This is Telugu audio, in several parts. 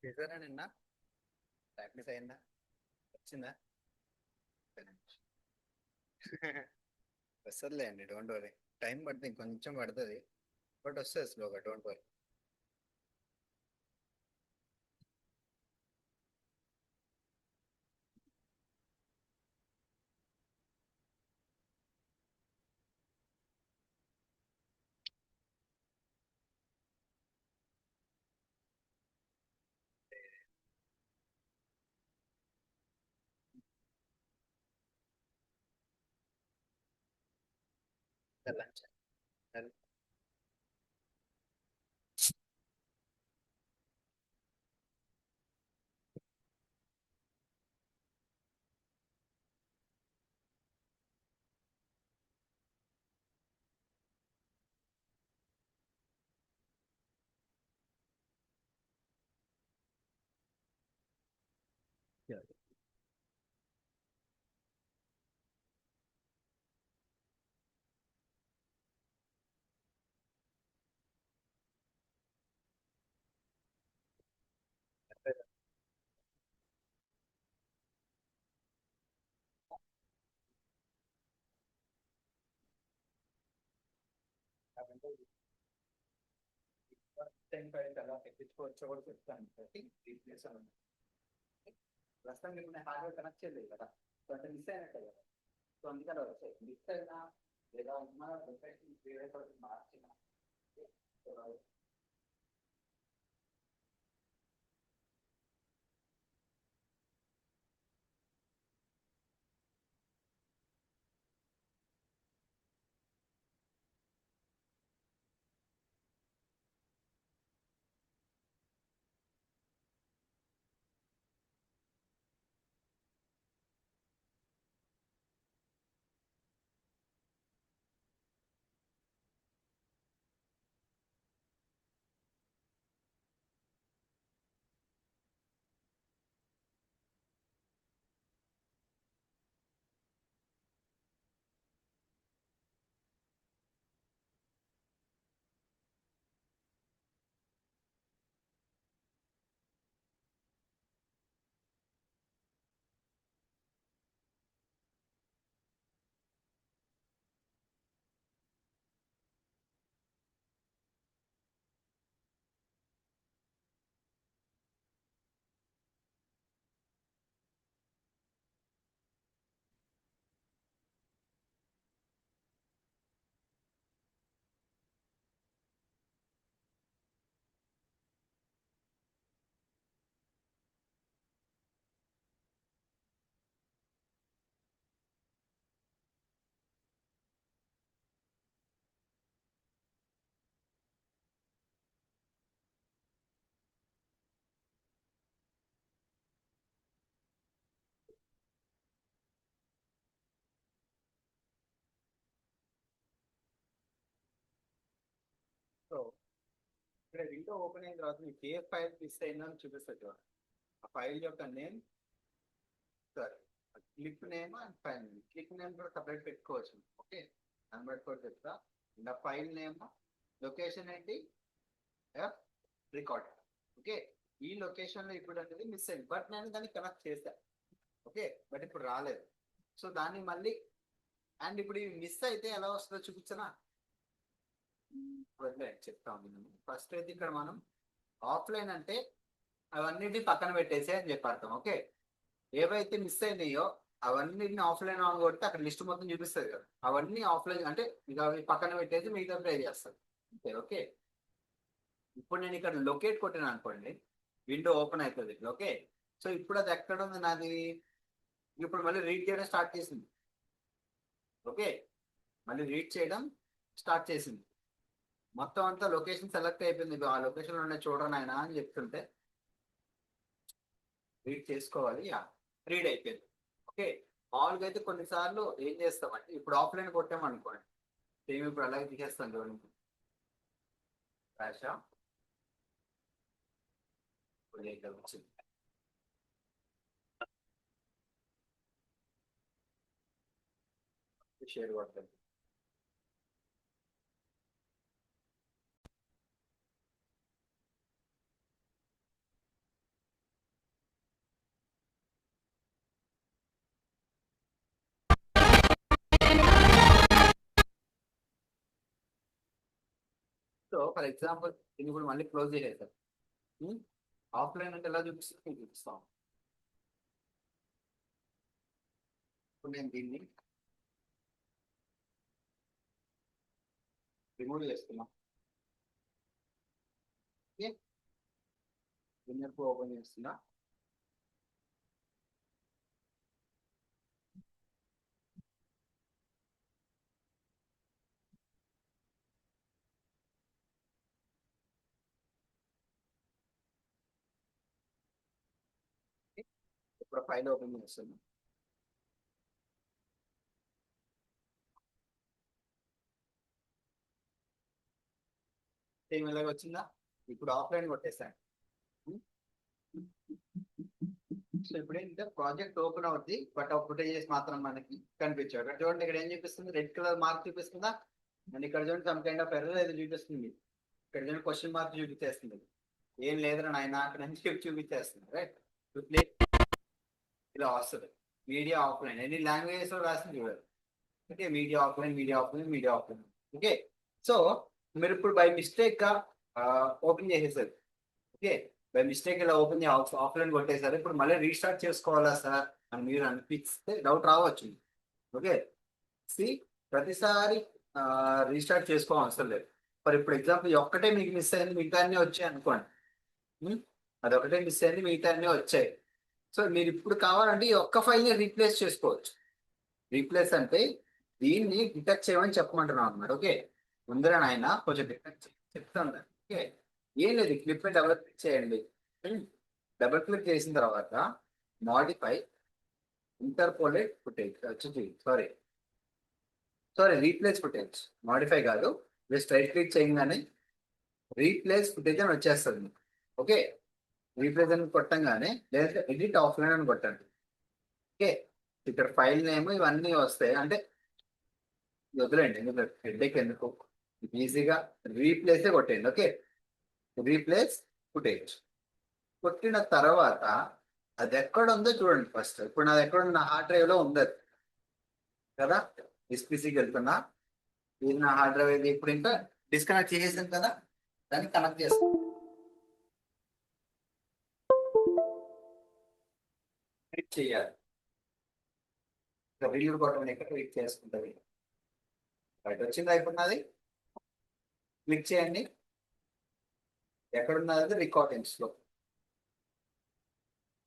చేశారా నిన్న? ప్రాక్టీస్ అయిందా? వచ్చిందా? వస్తుందిలే అండి, డోంట్ వరీ. టైం పడుతుంది, కొంచెం పడుతుంది. బట్ వస్తుంది స్లోగా, డోంట్ వరీ. లంచ్. టైం పైన అలా తెప్పించుకోవచ్చో కూడా చెప్తాను. ప్రస్తుతం మీకు నేను హార్డ్వేర్ కనెక్ట్ చేయలేదు కదా, సో అంటే మిస్ అయినట్టే కదా. సో అందుకని వచ్చాయి మిస్ అయినా లేదా ఉన్న లొకేషన్ వేరే మార్చిన. సో ఇక్కడ విండో ఓపెన్ అయిన తర్వాత మీకు ఏ ఫైల్ మిస్ అయిందని చూపిస్తుంది చూడండి. ఆ ఫైల్ యొక్క name, sorry, clip name and file name. Clip name కూడా సపరేట్ పెట్టుకోవచ్చు. ఓకే, దాన్ని బట్టి కూడా చెప్తా. ఇంకా ఫైల్ నేమ్, లొకేషన్ ఏంటి, ఎఫ్ రికార్డ్. ఓకే, ఈ లొకేషన్ లో ఇప్పుడు అనేది మిస్ అయింది, బట్ నేను దాన్ని కనెక్ట్ చేశాను. ఓకే, బట్ ఇప్పుడు రాలేదు. సో దాన్ని మళ్ళీ, అండ్ ఇప్పుడు మిస్ అయితే ఎలా వస్తుందో చూపించనా? చెప్తాము. ఫస్ట్ అయితే ఇక్కడ మనం ఆఫ్లైన్ అంటే అవన్నిటిని పక్కన పెట్టేసి అని చెప్పారు. ఓకే, ఏవైతే మిస్ అయినాయో అవన్నిటిని ఆఫ్లైన్ ఆన్ కొడితే అక్కడ లిస్ట్ మొత్తం చూపిస్తుంది కదా. అవన్నీ ఆఫ్లైన్ అంటే ఇక అవి పక్కన పెట్టేసి మిగతా ప్లే చేస్తారు. ఓకే ఓకే, ఇప్పుడు నేను ఇక్కడ లొకేట్ కొట్టినా అనుకోండి, విండో ఓపెన్ అవుతుంది. ఓకే, సో ఇప్పుడు అది ఎక్కడ ఉంది నాది, ఇప్పుడు మళ్ళీ రీడ్ చేయడం స్టార్ట్ చేసింది. ఓకే, మళ్ళీ రీడ్ చేయడం స్టార్ట్ చేసింది. మొత్తం అంతా లొకేషన్ సెలెక్ట్ అయిపోయింది. ఆ లొకేషన్ ఉన్న చూడండి ఆయన అని చెప్తుంటే రీడ్ చేసుకోవాలి. రీడ్ అయిపోయింది. ఓకే, మామూలుగా అయితే కొన్నిసార్లు ఏం చేస్తామంటే ఇప్పుడు ఆఫ్లైన్ కొట్టామనుకోండి, సేమ్ ఇప్పుడు అలాగే తీసేస్తాను చూడండి. రాశా వచ్చింది. షేర్ కొట్టండి. సో ఫర్ ఎగ్జాంపుల్ దీన్ని కూడా మళ్ళీ క్లోజ్ చేసేసారు. ఆఫ్లైన్ అంటే ఎలా చూపిస్తుంది మీకు చూపిస్తాం. ఇప్పుడు నేను దీన్ని రిమూవ్ చేస్తున్నా. ఓకే, విన్నర్ ఓపెన్ చేస్తున్నా. ఇప్పుడు ఫైల్ ఓపెన్ చేస్తున్నా. సేమ్ ఇలాగ వచ్చిందా? ఇప్పుడు ఆఫ్లైన్ కొట్టేసాను. సో ఇప్పుడు ఏంటంటే ప్రాజెక్ట్ ఓపెన్ అవుద్ది, బట్ ఆ ఫుటేజెస్ మాత్రం మనకి కనిపించాడు. ఇక్కడ చూడండి, ఇక్కడ ఏం చూపిస్తుంది? రెడ్ కలర్ మార్క్ చూపిస్తుందా? అండ్ ఇక్కడ చూడండి సమ్ కైండ్ ఆఫ్ ఎర్రర్ ఏదో చూపిస్తుంది. ఇక్కడ చూడండి క్వశ్చన్ మార్క్ చూపించేస్తుంది. ఏం లేదురా నాయన అక్కడ నుంచి చూపించేస్తుంది. రైట్, ఇలా వస్తుంది మీడియా ఆఫ్లైన్. ఎన్ని లాంగ్వేజెస్ లో రాసింది చూడాలి. Okay, media offline, media offline, media offline. Okay, so మీరు ఇప్పుడు బై మిస్టేక్ గా ఓపెన్ చేసేసారు. ఓకే, బై మిస్టేక్ ఇలా ఓపెన్ ఆఫ్లైన్ కొట్టేసారు. ఇప్పుడు మళ్ళీ రీస్టార్ట్ చేసుకోవాలా సార్ అని మీరు అనిపిస్తే డౌట్ రావచ్చు. ఓకే, సి ప్రతిసారి రీస్టార్ట్ చేసుకోవడం అవసరం లేదు. ఫర్ ఇప్పుడు ఎగ్జాంపుల్ ఒక్కటే మీకు మిస్ అయింది, మిగతా అన్నీ వచ్చాయి అనుకోండి. అదొకటే మిస్ అయింది, మిగతా అన్నీ వచ్చాయి. సో మీరు ఇప్పుడు కావాలంటే ఈ ఒక్క ఫైల్ని రీప్లేస్ చేసుకోవచ్చు. రీప్లేస్ అంటే దీన్ని డిటెక్ట్ చేయమని చెప్పమంటున్నాం అన్నమాట. ఓకే, ముందర ఆయన కొంచెం డిటెక్ట్ చెప్తాను. ఓకే, ఏం లేదు, క్లిప్ డబుల్ క్లిక్ చేయండి. డబుల్ క్లిక్ చేసిన తర్వాత మాడిఫై ఇంటర్పోలేట్ ఫుటేజ్ వచ్చింది. సారీ రీప్లేస్ ఫుటేజ్, మాడిఫై కాదు. జస్ట్ రైట్ క్లిక్ చేయగానే రీప్లేస్ ఫుటేజ్ అని వచ్చేస్తుంది. ఓకే, రీప్లేస్ అని కొట్టంగానే లేదా ఎడిట్ ఆఫ్లైన్ అని కొట్టండి. ఓకే, ఇక్కడ ఫైల్ నేమ్ ఇవన్నీ వస్తాయి. అంటే వదిలేండి, ఎందుకంటే హెడ్ఏక్ ఎందుకు, ఈజీగా రీప్లేసే కొట్టేయండి. ఓకే, రీప్లేస్ ఫుటేజ్ కొట్టిన తర్వాత అది ఎక్కడ ఉందో చూడండి ఫస్ట్. ఇప్పుడు నాది ఎక్కడ నా హార్డ్ డ్రైవ్ లో ఉంది కదా, ఎస్పీసీకి వెళ్తున్నా. ఇది నా హార్డ్ డ్రైవ్. ఇది ఇప్పుడు ఇంకా డిస్కనెక్ట్ చేసేసాను కదా, దాన్ని కనెక్ట్ చేస్తాను. క్లిక్ చేయాలి, రిలీవ్ కొట్టమని ఇక్కడ క్లిక్ చేసుకుంటుంది. రైట్, వచ్చిందా ఇప్పుడు నాది? క్లిక్ చేయండి. ఎక్కడున్నది? రికార్డింగ్స్ లో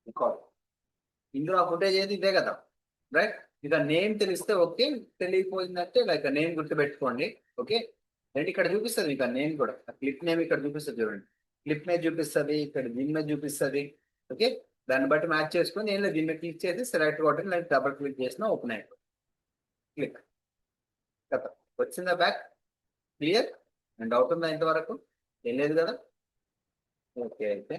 రికార్డ్. ఇందులో ఆ ఫుటేజ్ ఏది ఇదే కదా. రైట్, ఇక నేమ్ తెలిస్తే ఓకే, తెలియకపోయిందంటే లైక్ నేమ్ గుర్తుపెట్టుకోండి. ఓకే, అంటే ఇక్కడ చూపిస్తుంది ఇక నేమ్ కూడా. క్లిప్ నేమ్ ఇక్కడ చూపిస్తుంది చూడండి. క్లిప్ మీద చూపిస్తుంది, ఇక్కడ దీని మీద చూపిస్తుంది. ఓకే, దాన్ని బట్టి మ్యాచ్ చేసుకొని నేను దీని మీద క్లిక్ చేసి సెలెక్ట్ కొట్టండి, లైక్ డబుల్ క్లిక్ చేసిన ఓపెన్ అయిపోయింది. క్లిక్ కదా, వచ్చిందా బ్యాక్? క్లియర్? అండ్ డౌట్ ఉందా ఇంతవరకు? ఏం లేదు కదా. ఓకే, అయితే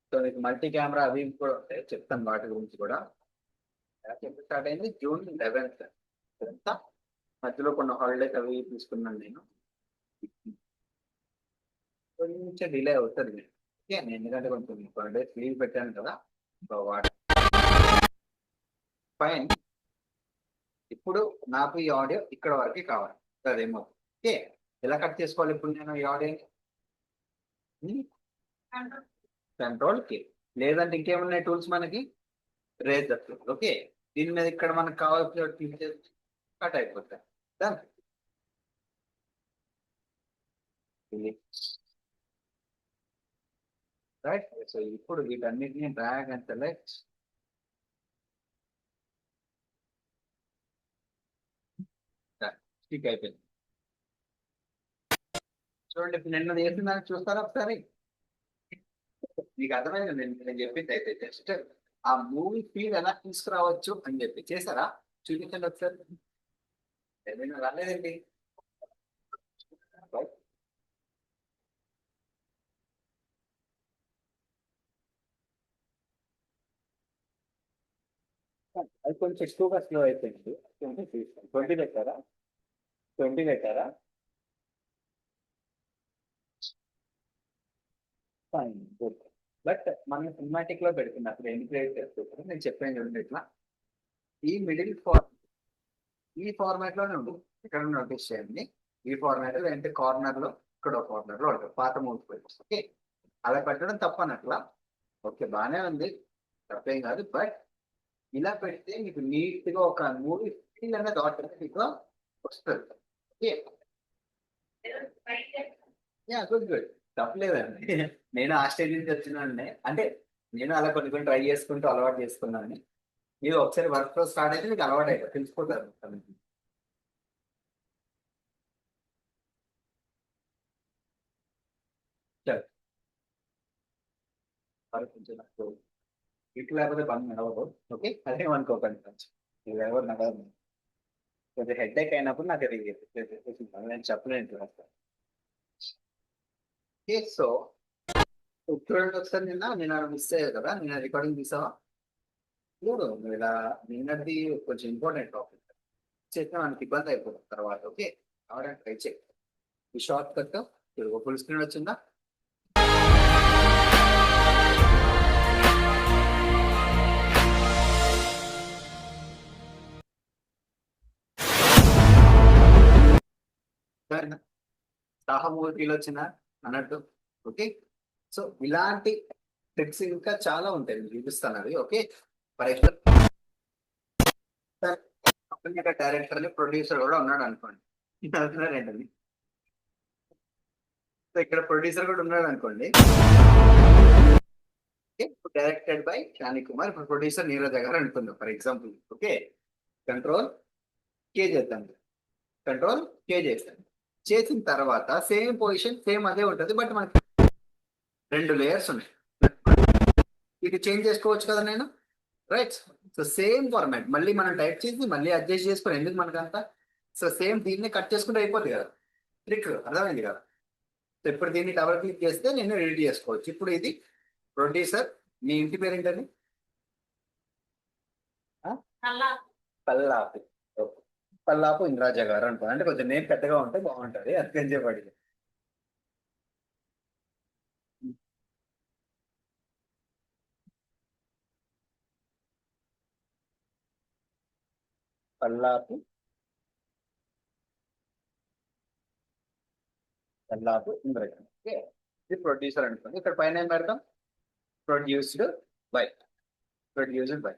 సో మీకు మల్టీ కెమెరా అవి కూడా ఉంటాయి, చెప్తాను వాటి గురించి కూడా. స్టార్ట్ అయింది June 11th. మధ్యలో కొన్ని హాలిడేస్ అవి తీసుకున్నాను నేను, కొంచెం డిలే అవుతుంది. ఓకే, ఎందుకంటే కొంచెం హాలిడేస్ లీవ్ పెట్టాను కదా. వాటి ఫైన్. ఇప్పుడు నాకు ఈ ఆడియో ఇక్కడ వరకు కావాలి, అదేమో. ఓకే, ఎలా కట్ చేసుకోవాలి ఇప్పుడు నేను ఈ ఆడియోని? కంట్రోల్ కి, లేదంటే ఇంకేమున్నాయి టూల్స్ మనకి? రేజర్. ఓకే, దీని మీద ఇక్కడ మనకు కావాల్సిన క్లిక్ చేసి కట్ అయిపోతాయి. డన్. రైట్, సో ఇప్పుడు వీటన్నిటిని డ్రాగ్ అండ్ సెలెక్ట్. స్టిక్ అయిపోయింది. చూడండి, ఇప్పుడు నిన్న చేసిందాన్ని చూస్తారా ఒకసారి? మీకు అర్థమైంది నేను చెప్పింది. అయితే జస్ట్ ఆ మూవీ ఫీల్ ఎలా తీసుకురావచ్చు అని చెప్పి చేశారా? చూపించండి ఒకసారి. ఏదైనా రాలేదండి. అది కొంచెం ఎక్కువగా స్లో అయిపోయింది. 20 పెట్టారా? 20 పెట్టారా? Fine, good. బట్ మనం సినిమాటిక్ లో పెడుతున్నప్పుడు ఎన్ని ప్లేస్ చేస్తుంటారు నేను చెప్పాను చూడండి. ఇట్లా ఈ మిడిల్ ఈ ఫార్మాట్ లోనే ఉంటుంది. ఇక్కడ నోటీస్ చేయండి. ఈ ఫార్మాట్ లేదంటే కార్నర్ లో ఇక్కడ కార్నర్ లో ఉంటుంది పాత మూవీ. ఓకే, అలా పెట్టడం తప్పనట్లా. ఓకే, బాగానే ఉంది, తప్పేం కాదు. బట్ ఇలా పెడితే మీకు నీట్ గా ఒక మూవీ ఫీల్ అనేది ఆటోమేటిక్ గా వస్తుంది. ఓకే, యా, గుడ్ గుడ్, తప్పలేదండి. నేను ఆ స్టేజ్ నుంచి వచ్చినాను. అంటే నేను అలా కొన్ని కొన్ని ట్రై చేసుకుంటూ అలవాటు చేసుకున్నాను. మీరు ఒకసారి వర్క్ లో స్టార్ట్ అయితే మీకు అలవాటు అయిపోయి తెలిసిపోతారు. సరే, మరి కొంచెం నాకు ఇటు లేకపోతే పని నడవదు. ఓకే, అదే అనుకోకండి కొంచెం, మీరు ఎవరు నడవదు. కొంచెం హెడ్ ఏక్ అయినప్పుడు నాకు అది నేను చెప్పలేను. ఓకే, సో చూడండి ఒకసారి, నేను మిస్ అయ్యాను కదా, నేను రికార్డింగ్ తీసావా? చూడు నువ్వు ఇలా, నిన్నది కొంచెం ఇంపార్టెంట్ టాపిక్ చేస్తే మనకి ఇబ్బంది అయిపోతుంది తర్వాత. ఓకే, కావడానికి ట్రై చేయి. ఈ షార్ట్ కట్ ఫుల్ స్క్రీన్ వచ్చిందా? సరేనా? సాహో మూవీ ఫీల్ వచ్చిందా అన్నట్టు? ఓకే, సో ఇలాంటి ట్రిక్స్ ఇంకా చాలా ఉంటాయి, నేను చూపిస్తాను అవి. Okay, for example director producer కూడా ఉన్నాడు అనుకోండి. అంటున్నారేంటది? సో ఇక్కడ ప్రొడ్యూసర్ కూడా ఉన్నాడు అనుకోండి. డైరెక్టెడ్ బై షాని కుమార్, ఇప్పుడు ప్రొడ్యూసర్ నీరజ గారు అనుకుందాం for example. Okay, control K చేద్దాం. కంట్రోల్ కే చేస్తాం. చేసిన తర్వాత సేమ్ పొజిషన్ సేమ్ అదే ఉంటుంది, బట్ మనకి రెండు లేయర్స్ ఉన్నాయి. ఇది చేంజ్ చేసుకోవచ్చు కదా నేను, రైట్? సో సేమ్ ఫార్మాట్ మళ్ళీ మనం టైప్ చేసి మళ్ళీ అడ్జస్ట్ చేసుకొని ఎందుకు మనకంతా. సో సేమ్ దీన్ని కట్ చేసుకుంటే అయిపోతుంది కదా, ట్రిక్ అర్థమైంది కదా. సో ఇప్పుడు దీన్ని డబల్ క్లిక్ చేస్తే నేను ఎడిట్ చేసుకోవచ్చు. ఇప్పుడు ఇది ప్రొడ్యూసర్, మీ ఇంటి పేరు ఏంటని? ఆ? పల్లాపు. ఓకే. పల్లాపు ఇంద్రాజ గారు అనుకో, అంటే కొంచెం నేమ్ పెద్దగా ఉంటే బాగుంటది, అందుకని చెప్పి. పల్లాపు, పల్లాపు ఇంద్రాజ. ఓకే, ఇది ప్రొడ్యూసర్ అనుకోండి. ఇక్కడ పైన ఏం పెడతాం? Produced by, produced by.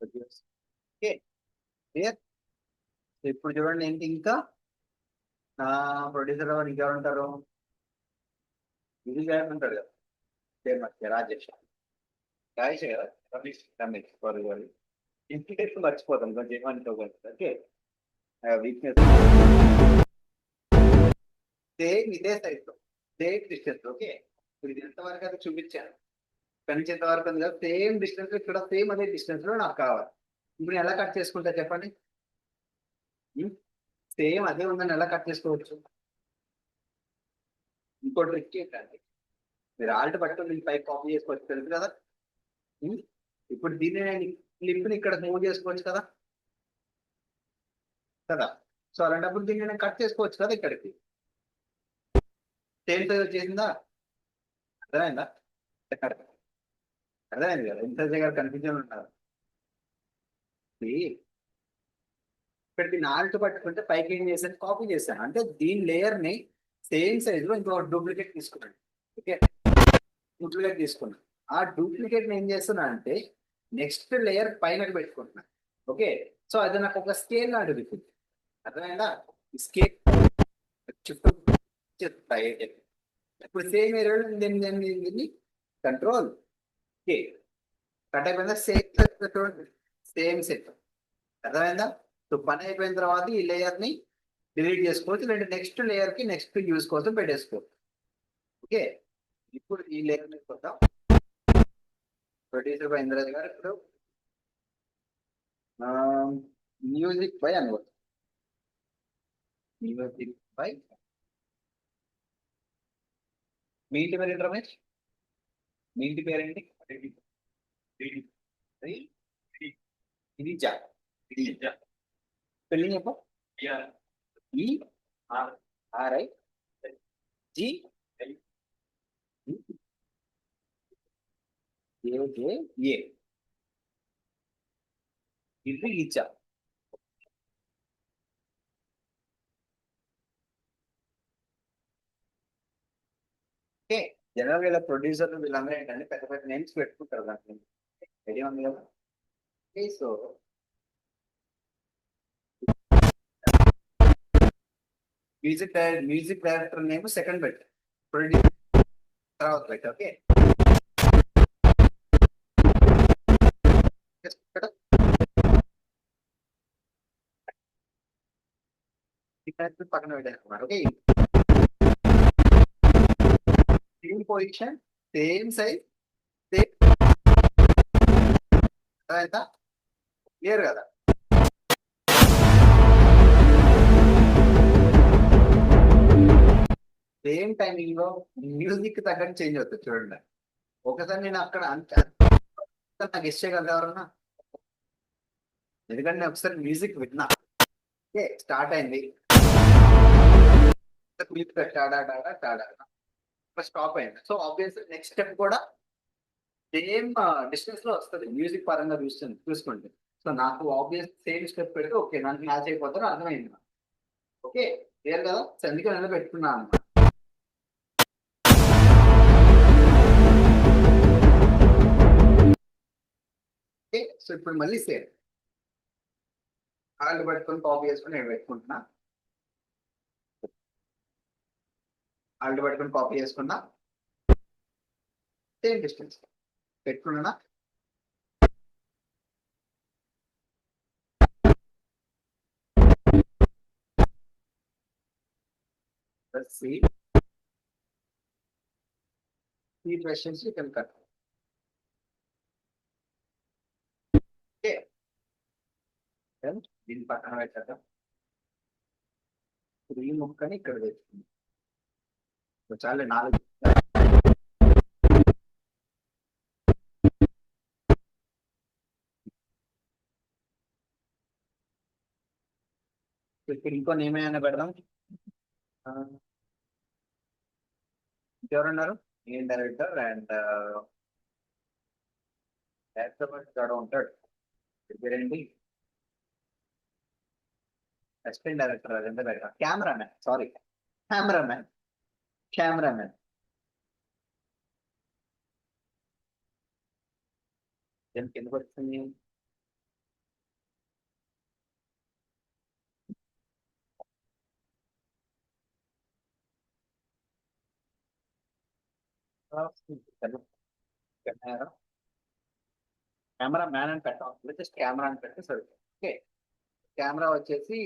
Produce. Okay, clear. ఇప్పుడు చూడండి ఏంటి ఇంకా నా ప్రొడ్యూసర్ ఎవరు ఇంకెవరు ఉంటారు? ఇది గారు ఉంటాడు కదా, పేరు మర్చిపోయా, రాజేష్. రాజేష్ కదా, రమేష్, రమేష్ సారీ సారీ, ఇంటికి మర్చిపోతాం కొంచెం ఏమనుకోకండి. ఓకే, వీక్నెస్ సేమ్ ఇదే సైజ్ లో, సేమ్ డిస్టెన్స్. ఓకే, ఇప్పుడు ఇది ఎంతవరకు అయితే చూపించాను, ఇక్కడి నుంచి ఎంతవరకు ఉంది కదా, సేమ్ డిస్టెన్స్ ఇక్కడ సేమ్ అదే డిస్టెన్స్ లో నాకు కావాలి. ఇప్పుడు నేను ఎలా కట్ చేసుకుంటా చెప్పండి? సేమ్ అదే ఉందని ఎలా కట్ చేసుకోవచ్చు? ఇంకో ట్రిక్ ఏంటంటే, మీరు ఆల్ట్ పట్టుకొని దీన్ని పైకి కాపీ చేసుకోవచ్చు, తెలుసు కదా. ఉమ్, ఇప్పుడు దీన్ని నేను క్లిప్ ని ఇక్కడ మూవ్ చేసుకోవచ్చు కదా, కదా. సో అలాంటప్పుడు దీన్ని నేను కట్ చేసుకోవచ్చు కదా ఇక్కడికి. సేమ్ సైజ్ వచ్చేసిందా? అర్థమైందా? అర్థమైంది కదా, ఎంత దగ్గర కన్ఫ్యూజన్ ఉన్నారు. ఇక్కడ దీన్ని ఆల్ట్ పట్టుకుంటే పైకి ఏం చేశాను, కాపీ చేశాను, అంటే దీని లేయర్ ని సేమ్ సైజ్ లో ఇంకో డూప్లికేట్ తీసుకున్నాను. ఓకే, డూప్లికేట్ తీసుకున్నాను. ఆ డూప్లికేట్ ఏం చేస్తున్నా అంటే నెక్స్ట్ లేయర్ పైన పెట్టుకుంటున్నాను. ఓకే, సో అది నాకు ఒక స్కేల్ లాంటిది ఇప్పుడు, అర్థమైందా? ఈ స్కేల్ చుట్టూ చెప్తాయి. ఇప్పుడు సేమ్ ఏరియాలో దీన్ని కంట్రోల్ కే కట్ అయిపోయిందా? సేమ్ సేమ్ సెట్, అర్థమైందా? సో పని అయిపోయిన తర్వాత ఈ లేయర్ ని డిలీట్ చేసుకోవచ్చు, లేదంటే నెక్స్ట్ లేయర్ కి నెక్స్ట్ యూస్ కోసం పెట్టేసుకోవచ్చు. ఓకే, ఇప్పుడు ఈ లేయర్ మీద కొద్దాం. ప్రొడ్యూసర్ బై ఇంద్రాజ్ గారు, ఇప్పుడు మ్యూజిక్ బై అనుకోవచ్చు. మ్యూజిక్ బై, మీ ఇంటి పేరు ఏంటి రమేష్? మీ ఇంటి పేరేంటి? గిరిజా. స్పెల్లింగ్ చెప్పు. ఈ ఆర్ఐ జి ఏజే ఇది ఈచా. ఓకే, జనరల్ గా ప్రొడ్యూసర్లు వీళ్ళందరూ ఏంటంటే పెద్ద పెద్ద నేమ్స్ పెట్టుకుంటారు దాంట్లో. ఐడియా ఉంది కదా. So music director name second పెట్టు, ప్రొడ్యూసర్ తర్వాత పెట్టు. ఓకే, పక్కన పెట్టారు. Okay, same position, same size, same ఎంత క్లియర్ కదా. సేమ్ టైమింగ్ లో మ్యూజిక్ తగ్గట్టు చేంజ్ అవుతుంది చూడండి. ఒకసారి నేను అక్కడ నాకు ఇష్టం ఎవరన్నా, ఎందుకంటే నేను ఒకసారి మ్యూజిక్ విన్నా. ఓకే, స్టార్ట్ అయింది, స్టాప్ అయింది. సో ఆబ్వియస్ నెక్స్ట్ స్టెప్ కూడా సేమ్ డిస్టెన్స్ లో వస్తుంది మ్యూజిక్ పరంగా చూసుకోండి. సో నాకు ఆబ్వియస్ సేమ్ స్టెప్ పెడితే ఓకే నాకు మ్యాచ్ అయిపోతారో అర్థమైంది. ఓకే, క్లియర్ కదా. సో అందుకే నేను పెట్టుకున్నాను అనమాట. ఓకే, సో ఇప్పుడు మళ్ళీ సేమ్ కాళ్ళు పట్టుకొని కాపీ చేసుకొని నేను పెట్టుకుంటున్నా. కాళ్ళు పట్టుకొని కాపీ చేసుకున్నా, సేమ్ డిస్టెన్స్ పెట్టుకున్నా. See, three questions you can cut. Okay, then దీని పక్కన పెట్టాక ఈ ముక్కని ఇక్కడ తెచ్చుకుంది. చాలా 4 ఇక్కడ ఇంకో నేమ్ ఏమైనా పెడదాం. ఎవరున్నారు, మెయిన్ డైరెక్టర్ అండ్ డైరెక్టర్ ఉంటాడు. పేరేంటి, అసిస్టెంట్ డైరెక్టర్ అదంతా పెడతాం. కెమెరామ్యాన్, సారీ కెమెరామ్యాన్ ఎందుకు వచ్చింది. కెమెరా మ్యాన్ అని పెట్టాం, జస్ట్ కెమెరా అని పెడితే సరే. ఓకే, కెమెరా వచ్చేసి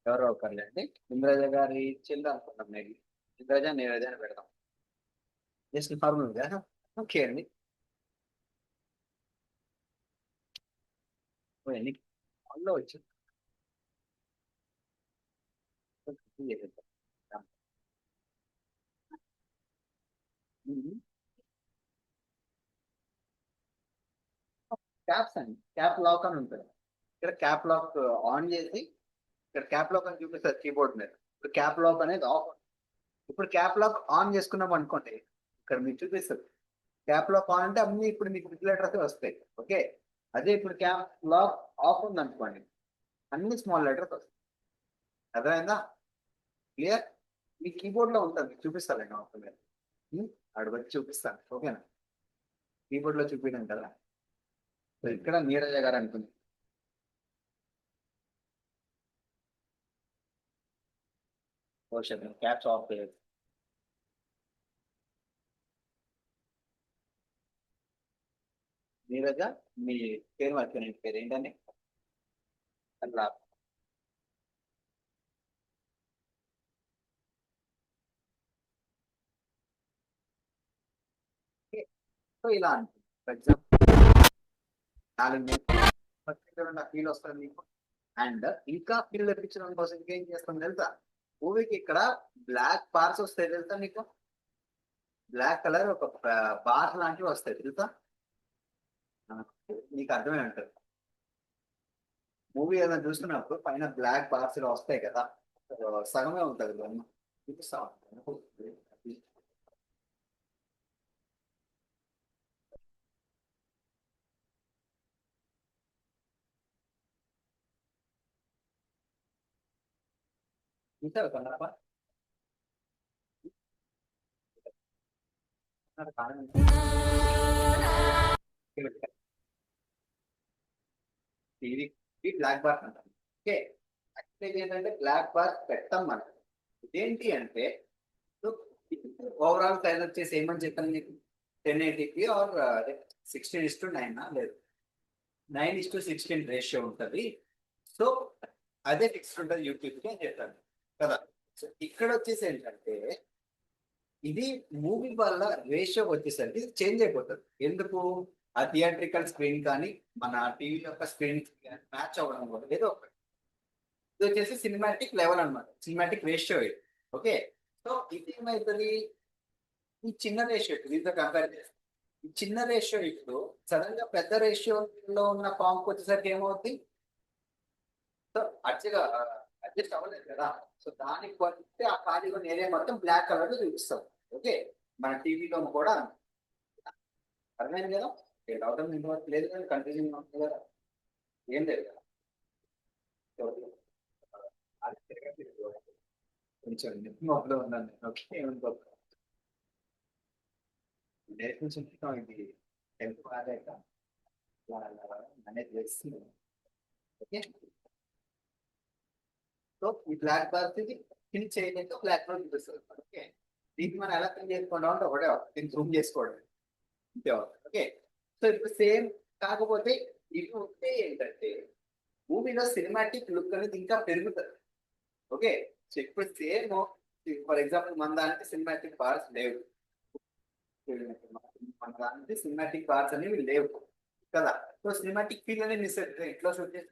ఎవరో ఒకర్లేండి, ఇంద్రజ గారి చెల్లి అనుకుంటాం. నేను ఇంద్రజ నీరజ అని పెడదాం, జస్ట్ ఫార్మల్ గా. ఓకే అండి, ఎన్ని కాల్లో వచ్చి క్యాప్స్ అండి, క్యాప్ లాక్ అని ఉంటుంది. ఇక్కడ క్యాప్ లాక్ ఆన్ చేసి ఇక్కడ క్యాప్ లాక్ అని చూపిస్తారు కీబోర్డ్ మీద. ఇప్పుడు క్యాప్ లాక్ అనేది ఆఫ్. ఇప్పుడు క్యాప్ లాక్ ఆన్ చేసుకున్నాం అనుకోండి, ఇక్కడ మీకు చూపిస్తుంది క్యాప్ లాక్ ఆన్ అంటే అన్ని ఇప్పుడు మీకు బిగ్ లెటర్స్ వస్తాయి. ఓకే, అదే ఇప్పుడు క్యాప్ లాక్ ఆఫ్ ఉంది అనుకోండి, అన్ని స్మాల్ లెటర్స్ వస్తాయి. అర్థమైందా, క్లియర్. మీ కీబోర్డ్ లో ఉంటుంది, చూపిస్తాను ఆడ వచ్చి చూపిస్తాను. ఓకేనా, కీబోర్డ్ లో చూపించడం కదా. సో ఇక్కడ నీరజ గారు అనుకుంది. క్యాప్స్ ఆఫ్ చేయదు. నీరజ, మీ పేరు మర్చిపోయిన పేరు ఏంటండి అట్లా. సో ఇలా ఫర్ ఎగ్జాంపుల్ 4 ఫీల్ వస్తుంది మీకు. అండ్ ఇంకా ఫీల్ తెప్పించడం కోసం ఇంకేం చేస్తాం తెలుసా, మూవీకి ఇక్కడ బ్లాక్ పార్ట్స్ వస్తాయి తెలుసా నీకు. బ్లాక్ కలర్ ఒక బార్ లాంటివి వస్తాయి తెలుసా? నీకు అర్థమే ఉంటుంది. మూవీ ఏదైనా చూస్తున్నప్పుడు పైన బ్లాక్ బార్స్ వస్తాయి కదా, సగమే ఉంటుంది బొమ్మ. చూపిస్తా చూసారు కన్నప్ప. ఇది బ్లాక్ బార్ అంటాం. ఓకే, యాక్చువల్లీ ఏంటంటే బ్లాక్ బార్ పెట్టాం మనం. ఇదేంటి అంటే ఓవరాల్ సైజ్ వచ్చేసి ఏమని చెప్పాను నీకు, 1080p ఆర్ 16:9 లేదు 9:16 రేషియో ఉంటుంది. సో అదే ఫిక్స్డ్ ఉంటుంది యూట్యూబ్కి అని చెప్పాను కదా. సో ఇక్కడ వచ్చేసి ఏంటంటే ఇది మూవీ వల్ల రేషియో వచ్చేసరికి చేంజ్ అయిపోతుంది. ఎందుకు? ఆ థియేట్రికల్ స్క్రీన్ కానీ మన టీవీ యొక్క స్క్రీన్ మ్యాచ్ అవ్వడం వల్ల ఏదో ఒకటి. ఇది వచ్చేసి సినిమాటిక్ లెవెల్ అనమాట, సినిమాటిక్ రేషియో ఇది. ఓకే, సో ఇది ఏమవుతుంది, ఈ చిన్న రేషియో దీంతో కంపేర్ చేస్తే ఈ చిన్న రేషియో ఇప్పుడు సడన్ గా పెద్ద రేషియోలో ఉన్న కాంప్ వచ్చేసరికి ఏమవుతుంది, సో అడ్జస్ట్ అవ్వలేదు కదా. సో దానికి బట్టి ఆ ఖాళీగా ఏరియా మొత్తం బ్లాక్ కలర్ లో చూపిస్తాం. ఓకే, మన టీవీలో కూడా అర్థమైంది కదా. డౌట్ ఇంతవరకు లేదు కానీ కన్ఫ్యూజింగ్ ఉంటుంది కదా, ఏం లేదు కదా. కొంచెం మొబైల్ ఉన్నాను. ఓకే, ఏమనుకోదు. నేర్పించుకుంటాం ఇది హెల్ప్ కాలేక మేనేజ్ చేస్తుంది. ఓకే, సో ఈ బ్లాక్ బార్స్ ఫిల్ చేయలేక బ్లాక్ బార్ చూపిస్తుంది. ఓకే, దీన్ని మనం ఎలా ఫిల్ చేసుకుంటాం అంటే ఒకటే దీన్ని జూమ్ చేసుకోవడం అంతే. ఓకే, సో ఇప్పుడు సేమ్ కాకపోతే ఇది ఉంటే ఏంటంటే మూవీలో సినిమాటిక్ లుక్ అనేది ఇంకా పెరుగుతుంది. ఓకే, సో ఇప్పుడు సేమ్ ఫర్ ఎగ్జాంపుల్ మన దానికి సినిమాటిక్ బార్స్ లేవు, మన దానికి సినిమాటిక్ బార్స్ అనేవి లేవు కదా. సో సినిమాటిక్ ఫీల్ అనేది మిస్ అవుతుంది, ఇట్లా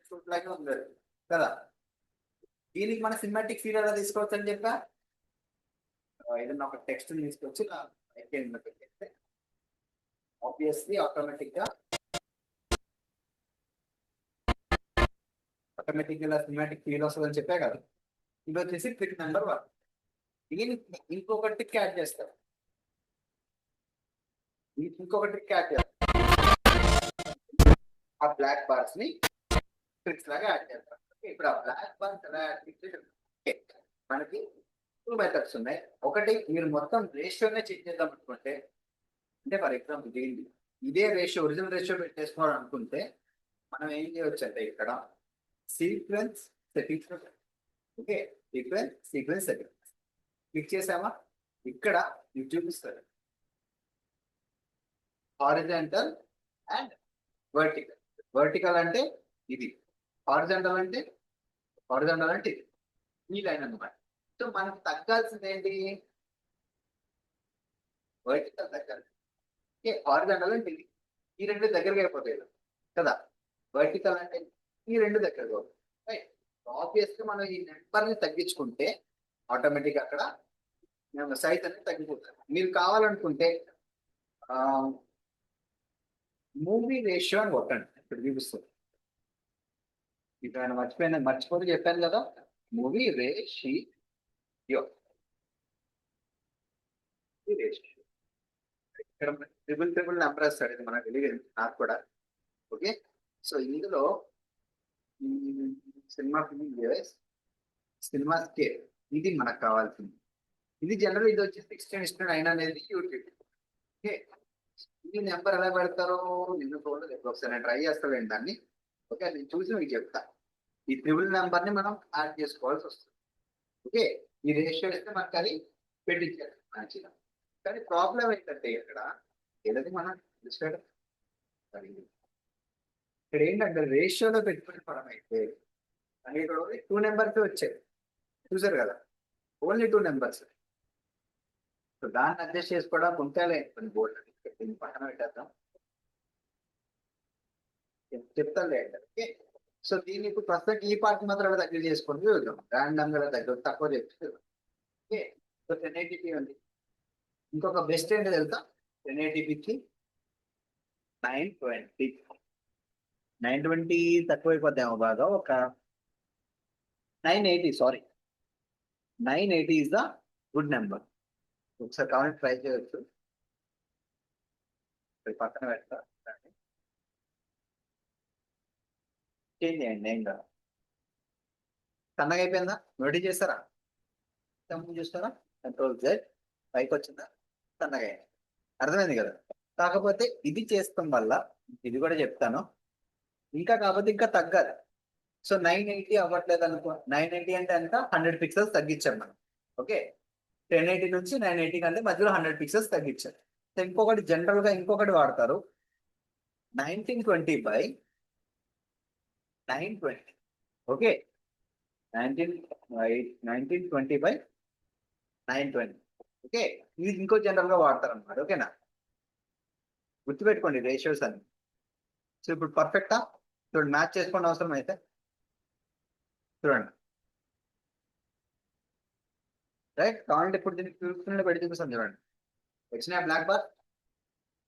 షూట్ లాగా ఉంది కదా. దీనికి మన సినిమాటిక్ ఫీల్ ఎలా తీసుకోవచ్చు అని చెప్పా, ఏదన్నా ఒక టెక్స్ట్ తీసుకొచ్చి పెట్టేస్తే ఆబ్వియస్లీ ఆటోమేటిక్ గా సినిమాటిక్ ఫీల్ వస్తుంది అని చెప్పా కదా. ఇది వచ్చేసి ట్రిక్ నెంబర్ 1. దీనికి ఇంకొక ట్రిక్ యాడ్ చేస్తారు, ఇంకొక ట్రిక్ యాడ్ చేస్తారు. ఆ బ్లాక్ బార్స్ ని ట్రిక్స్ లాగా యాడ్ చేస్తారు. ఇప్పుడు ఆ బ్లాక్ బార్స్ ఎలా యాడ్ చేస్తే మనకి 2 మెథడ్స్ ఉన్నాయి. ఒకటి, మీరు మొత్తం రేషియోనే చెక్ చేద్దాం అనుకుంటే, అంటే ఫర్ ఎగ్జాంపుల్ దీన్ని ఇదే రేషియో ఒరిజినల్ రేషియో పెట్టేసుకోవాలి అనుకుంటే మనం ఏం చేయవచ్చు అంటే ఇక్కడ sequence settings. Okay, sequence settings click చేసామా, ఇక్కడ ఇది చూపిస్తారు హారిజాంటల్ అండ్ వర్టికల్. వర్టికల్ అంటే ఇది, హారిజాంటల్ అంటే ఇది, ఈ లైన్ అనమాట. సో మనకు తగ్గాల్సింది ఏంటి, వర్టికల్ తగ్గాలి. ఓకే, హారిజాంటల్ అంటే ఇది, ఈ రెండు దగ్గరగా అయిపోతాయి కదా. వర్టికల్ అంటే ఈ రెండు దగ్గరగా అవుతాయి. రైట్, ఆబ్వియస్గా మనం ఈ నెంబర్ని తగ్గించుకుంటే ఆటోమేటిక్ అక్కడ సైజ్ అనేది తగ్గిపోతుంది. మీరు కావాలనుకుంటే మూవీ రేషియో అని కొట్టండి, ఇప్పుడు చూపిస్తుంది. ఇప్పుడు ఆయన మర్చిపోతే చెప్పాను కదా, మూవీ రేషియో ఇక్కడ ట్రిపుల్ నెంబర్ వస్తాడు, ఇది మనకు తెలియదు నాకు కూడా. ఓకే, సో ఇందులో సినిమా స్కేల్ ఇది మనకు కావాల్సింది. ఇది జనరల్, ఇది వచ్చి 16:9 అనేది యూట్యూబ్. ఓకే, ఈ నెంబర్ ఎలా పెడతారో నిన్ను చూడలేదు, ఒకసారి నేను ట్రై చేస్తాను దాన్ని. ఓకే, నేను చూసి మీకు చెప్తా. ఈ ట్రిపుల్ నెంబర్ ని మనం యాడ్ చేసుకోవాల్సి వస్తుంది. ఓకే, ఈ రేషియో ఇస్తే మనకు అది పెట్టించారు మంచిగా. కానీ ప్రాబ్లం ఏంటంటే ఇక్కడ ఏదైతే మనం ఇక్కడ ఏంటంటే రేషియోలో పెట్టుకునే పరం అయితే ఇక్కడ 2 నెంబర్స్ వచ్చాయి, చూసారు కదా, ఓన్లీ 2 నెంబర్స్. సో దాన్ని అడ్జస్ట్ చేసుకోవడానికి ఉంటాలే బోర్డు పక్కన పెట్టేద్దాం, చెప్తాలే. ఓకే, సో దీన్ని ఇప్పుడు ప్రస్తుతం ఈ పార్ట్ మాత్రం దగ్గర చేసుకొని చూద్దాం, ర్యాండమ్ గా దగ్గర తక్కువ చెప్తుంది. ఓకే, సో 1080p ఉంది, ఇంకొక బెస్ట్ ఏంటో తెలుసా 1080pకి 920. 920 తక్కువైపోద్దేమో బాగా, ఒక 980. Sorry, 980 is the good number. ఒకసారి కావాలంటే ట్రై చేయొచ్చు. పక్కన పెడతా, చేంజ్ చేయండి ఏం కదా. సన్నగా అయిపోయిందా? నోటీస్ చేస్తారా? చూస్తారా? కంట్రోల్ Z, పైకి వచ్చిందా? సన్నగా అయింది. అర్థమైంది కదా. కాకపోతే ఇది చేస్తాం వల్ల, ఇది కూడా చెప్తాను, ఇంకా కాకపోతే ఇంకా తగ్గాలి. సో 980 అవ్వట్లేదు అనుకో. 980 అంటే ఎంత? 100 పిక్సెల్స్ తగ్గించాం మనం. ఓకే, 1080 నుంచి 980 కంటే మధ్యలో 100 పిక్సెల్స్ తగ్గించారు. సో ఇంకొకటి జనరల్ గా ఇంకొకటి వాడతారు, 1920/920. ఓకే, 1920/920. ఓకే, ఇది ఇంకో జనరల్ గా వాడతారు అన్నమాట. ఓకేనా, గుర్తుపెట్టుకోండి రేషియోస్ అని. సో ఇప్పుడు పర్ఫెక్టా? చూడండి, మ్యాచ్ చేసుకోండి అవసరం అయితే. చూడండి, రైట్. కావాలంటే ఇప్పుడు దీనికి పెట్టి చూపిస్తాను. చూడండి, వచ్చిన బ్లాక్ బార్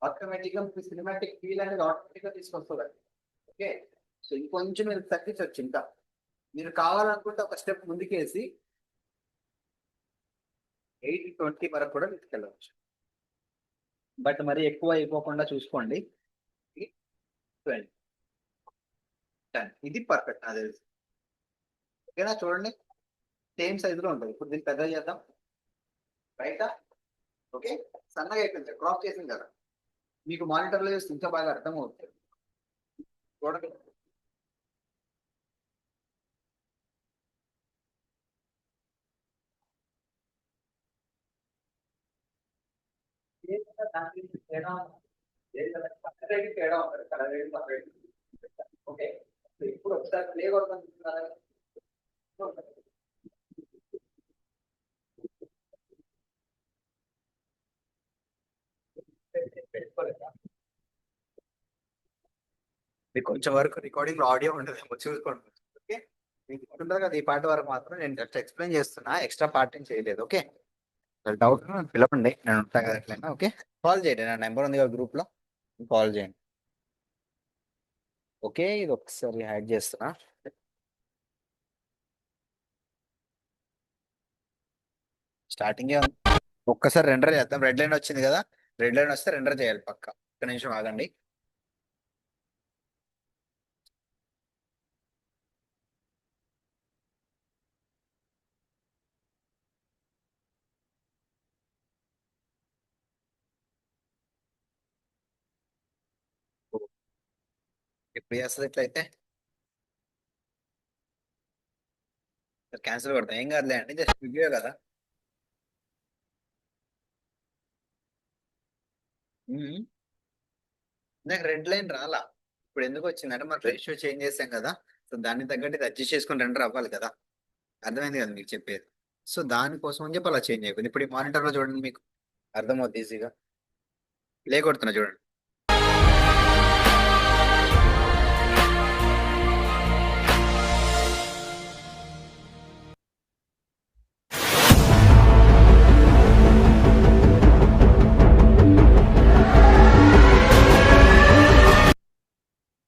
ఆటోమేటిక్ గా సినిమాటిక్ ఫీల్ అనేది ఆటోమేటిక్ గా తీసుకొస్తుంది. ఓకే, సో ఇంకొంచెం మీరు తగ్గించవచ్చు. ఇంకా మీరు కావాలనుకుంటే ఒక స్టెప్ ముందుకేసి 820 వరకు కూడా తీసుకెళ్ళవచ్చు. బట్ మరి ఎక్కువ అయిపోకుండా చూసుకోండి. 20, 10 ఇది పర్ఫెక్ట్ నాకు తెలుసు. ఓకేనా, చూడండి సేమ్ సైజులో ఉంటుంది. ఇప్పుడు దీన్ని పెద్దగా చేద్దాం. రైటా? ఓకే, సన్నగా అయిపోయింది, క్రాప్ చేసింది కదా. మీకు మానిటర్లో చూస్తే ఇంకా బాగా అర్థం అవుతుంది. చూడండి, తేడా ఉంటుంది. Colour rate separate. ఓకే, ఇప్పుడు ఒకసారి ప్లే కొడతాను. మీకు కొంచెం వరకు రికార్డింగ్ లో ఆడియో ఉండదేమో, చూసుకోండి. ఓకే, మీకు ఉంటుంది కదా ఈ పార్ట్ వరకు మాత్రం నేను జస్ట్ ఎక్స్ప్లెయిన్ చేస్తున్నా, ఎక్స్ట్రా పార్ట్ ఏం చేయలేదు. ఓకే, డౌట్ పిలవండి, నేను ఉంటాను కదా ఎట్లయినా. ఓకే, కాల్ చేయండి, నా నెంబర్ ఉంది కదా గ్రూప్ లో, కాల్ చేయండి. ఓకే, ఇది ఒకసారి యాడ్ చేస్తున్నా. స్టార్టింగ్ ఒక్కసారి రెండర్ చేద్దాం. రెడ్ లైన్ వచ్చింది కదా, రెడ్ లైన్ వస్తే రెండర్ చేయాలి పక్క. ఒక నిమిషం ఆగండి. ఎప్పుడు చేస్తుంది ఇట్లయితే? క్యాన్సిల్ కొడతాం, ఏం కాదులే అండి, జస్ట్ వీడియో కదా. నాకు రెడ్ లైన్ రాలా. ఇప్పుడు ఎందుకు వచ్చిందంటే మనం రేషియో చేంజ్ చేసాం కదా, సో దాన్ని తగ్గట్టు ఇది అడ్జస్ట్ చేసుకుని రెండర్ అవ్వాలి కదా. అర్థమైంది కదా మీకు చెప్పేది. సో దానికోసం అని చెప్పి అలా చేంజ్ అయిపోయింది. ఇప్పుడు ఈ మానిటర్ లో చూడండి, మీకు అర్థమవుతుంది ఈజీగా. ప్లే కొడుతున్నా చూడండి.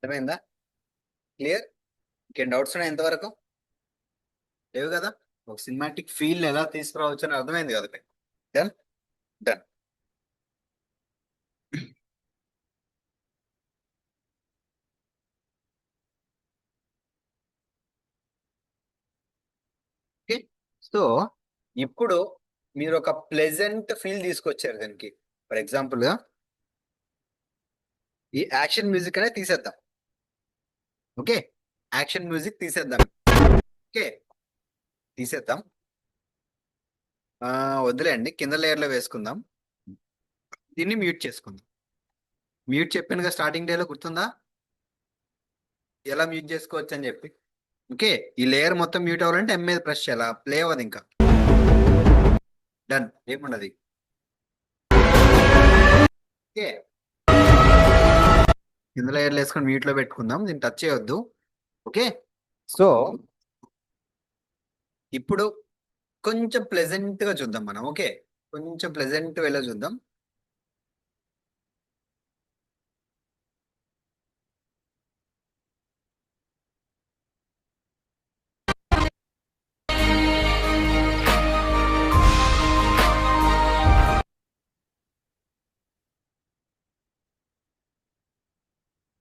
అర్థమైందా? క్లియర్? ఇంకేం డౌట్స్ ఉన్నాయి ఎంతవరకు? లేవు కదా. ఒక సినిమాటిక్ ఫీల్ ఎలా తీసుకురావచ్చు అని అర్థమైంది కదా మీకు. Done done. ఓకే, సో ఇప్పుడు మీరు ఒక ప్లెజెంట్ ఫీల్ తీసుకొచ్చారు దానికి. ఫర్ ఎగ్జాంపుల్ గా ఈ యాక్షన్ మ్యూజిక్ అనేది తీసేద్దాం. ఓకే, యాక్షన్ మ్యూజిక్ తీసేద్దాం. ఓకే, తీసేద్దాం. వదిలేండి, కింద లేయర్ లో వేసుకుందాం. దీన్ని మ్యూట్ చేసుకుందాం. మ్యూట్ చెప్పాను కదా స్టార్టింగ్ డేలో, గుర్తుందా ఎలా మ్యూట్ చేసుకోవచ్చు అని చెప్పి. ఓకే, ఈ లేయర్ మొత్తం మ్యూట్ అవ్వాలంటే M మీద ప్రెస్ చేయాలి, ప్లే అవ్వదు ఇంకా. డన్, ఏముండదు. ఓకే, కింద లేయర్లు వేసుకొని మ్యూట్ లో పెట్టుకుందాం, దీన్ని టచ్ చేయొద్దు. ఓకే, సో ఇప్పుడు కొంచెం ప్లెజెంట్ గా చూద్దాం మనం. ఓకే, కొంచెం ప్లెజెంట్ వేలో చూద్దాం.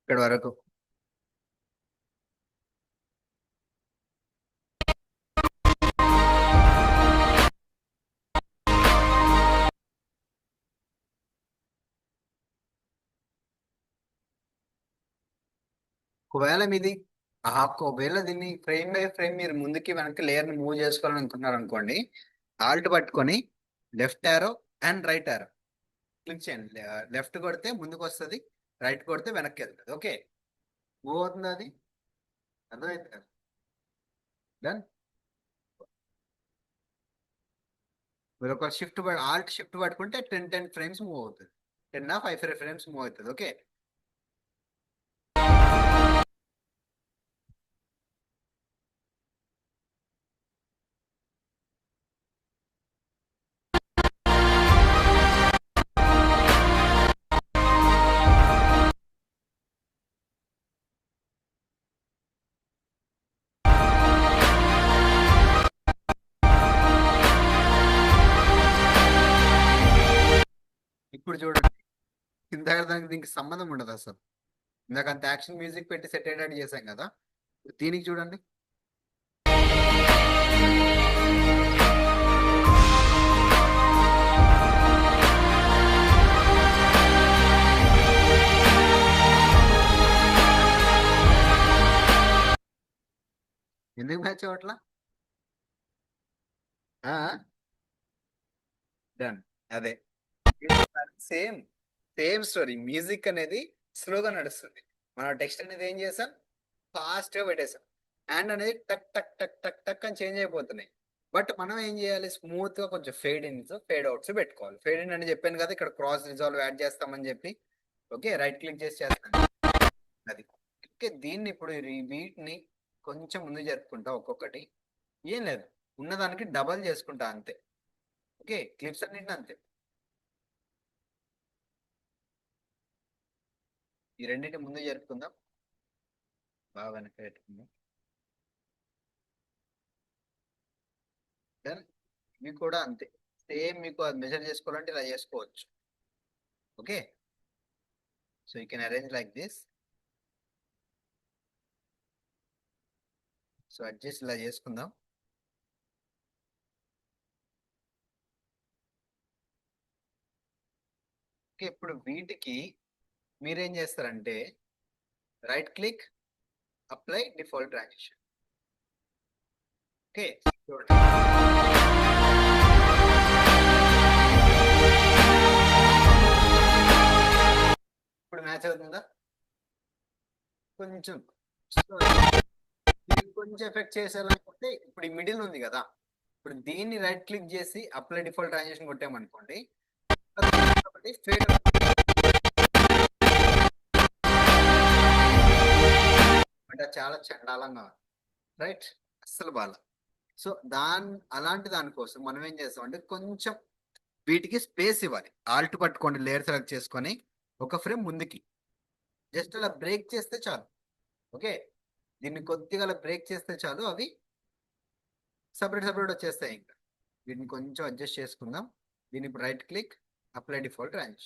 ఇక్కడ వరకు. ఒకవేళ మీది ఒకవేళ దీన్ని ఫ్రేమ్ బై ఫ్రేమ్ మీరు ముందుకి వెనక్కి లేయర్ ని మూవ్ చేసుకోవాలని అనుకున్నారు అనుకోండి, ఆల్ట్ పట్టుకొని left arrow and right arrow click చేయండి. లెఫ్ట్ కొడితే ముందుకు వస్తుంది, రైట్ కొడితే వెనక్కి వెళ్తుంది. ఓకే, మూవ్ అవుతుంది అది, అర్థమైంది కదా? డన్. మీరు ఒక ఆల్ట్ షిఫ్ట్ పట్టుకుంటే 10 ఫ్రేమ్స్ మూవ్ అవుతుంది, 5 ఫ్రేమ్స్ మూవ్ అవుతుంది. ఓకే, ఇప్పుడు చూడండి. ఇందాక దానికి దీనికి సంబంధం ఉండదు అసలు. ఇందాక అంత యాక్షన్ మ్యూజిక్ పెట్టి సెట్ అయ్యేటట్టు చేశాం కదా, దీనికి చూడండి. ఎందుకు మ్యాచ్ అవ్వట్లా? డన్. అదే సేమ్ సేమ్ స్టోరీ. మ్యూజిక్ అనేది స్లోగా నడుస్తుంది, మన టెక్స్ట్ అనేది ఏం చేసాం, ఫాస్ట్ గా పెట్టేసాం. హ్యాండ్ అనేది టక్ టక్ టక్ టక్ టక్ అని చేంజ్ అయిపోతున్నాయి. బట్ మనం ఏం చేయాలి, స్మూత్ గా కొంచెం ఫేడ్ ఇన్స్ ఫేడ్ అవుట్స్ పెట్టుకోవాలి. ఫేడ్ ఇన్ అని చెప్పాను కదా, ఇక్కడ క్రాస్ రిజాల్వ్ యాడ్ చేస్తామని చెప్పి. ఓకే, రైట్ క్లిక్ చేసి చేస్తాను అది. ఓకే, దీన్ని ఇప్పుడు ఈ వీటిని కొంచెం ముందు జరుపుకుంటా ఒక్కొక్కటి. ఏం లేదు, ఉన్నదానికి డబల్ చేసుకుంటా అంతే. ఓకే, క్లిప్స్ అన్నింటిని అంతే. ఈ రెండింటి ముందు జరుపుకుందాం, బాగా వెనక పెట్టుకుందాం. దెన్ ఇవి కూడా అంతే, సేమ్. మీకు అది మెజర్ చేసుకోవాలంటే ఇలా చేసుకోవచ్చు. Okay, so you can arrange like this. So adjust ఇలా చేసుకుందాం. ఓకే, ఇప్పుడు వీటికి మీరేం చేస్తారంటే right click, apply default transition. Okay, చూడండి. ఇప్పుడు మ్యాచ్ అవుతుందా? కొంచెం కొంచెం ఎఫెక్ట్ చేసేయాలనుకుంటే ఇప్పుడు ఈ మిడిల్ ఉంది కదా, ఇప్పుడు దీన్ని రైట్ క్లిక్ చేసి అప్లై డిఫాల్ట్ ట్రాన్సిషన్ కొట్టామనుకోండి, ఫేడ్ అంటే చాలా చండాలంగా, రైట్? అస్సలు బాల. సో అలాంటి దానికోసం మనం ఏం చేస్తాం అంటే కొంచెం వీటికి స్పేస్ ఇవ్వాలి. ఆల్ట్ పట్టుకోండి, లేయర్ సెలెక్ట్ చేసుకొని ఒక ఫ్రేమ్ ముందుకి జస్ట్ అలా బ్రేక్ చేస్తే చాలు. ఓకే, దీన్ని కొద్దిగా అలా బ్రేక్ చేస్తే చాలు, అవి సపరేట్ సపరేట్ వచ్చేస్తాయి. ఇంకా వీటిని కొంచెం అడ్జస్ట్ చేసుకుందాం. దీన్ని ఇప్పుడు right click, apply default range.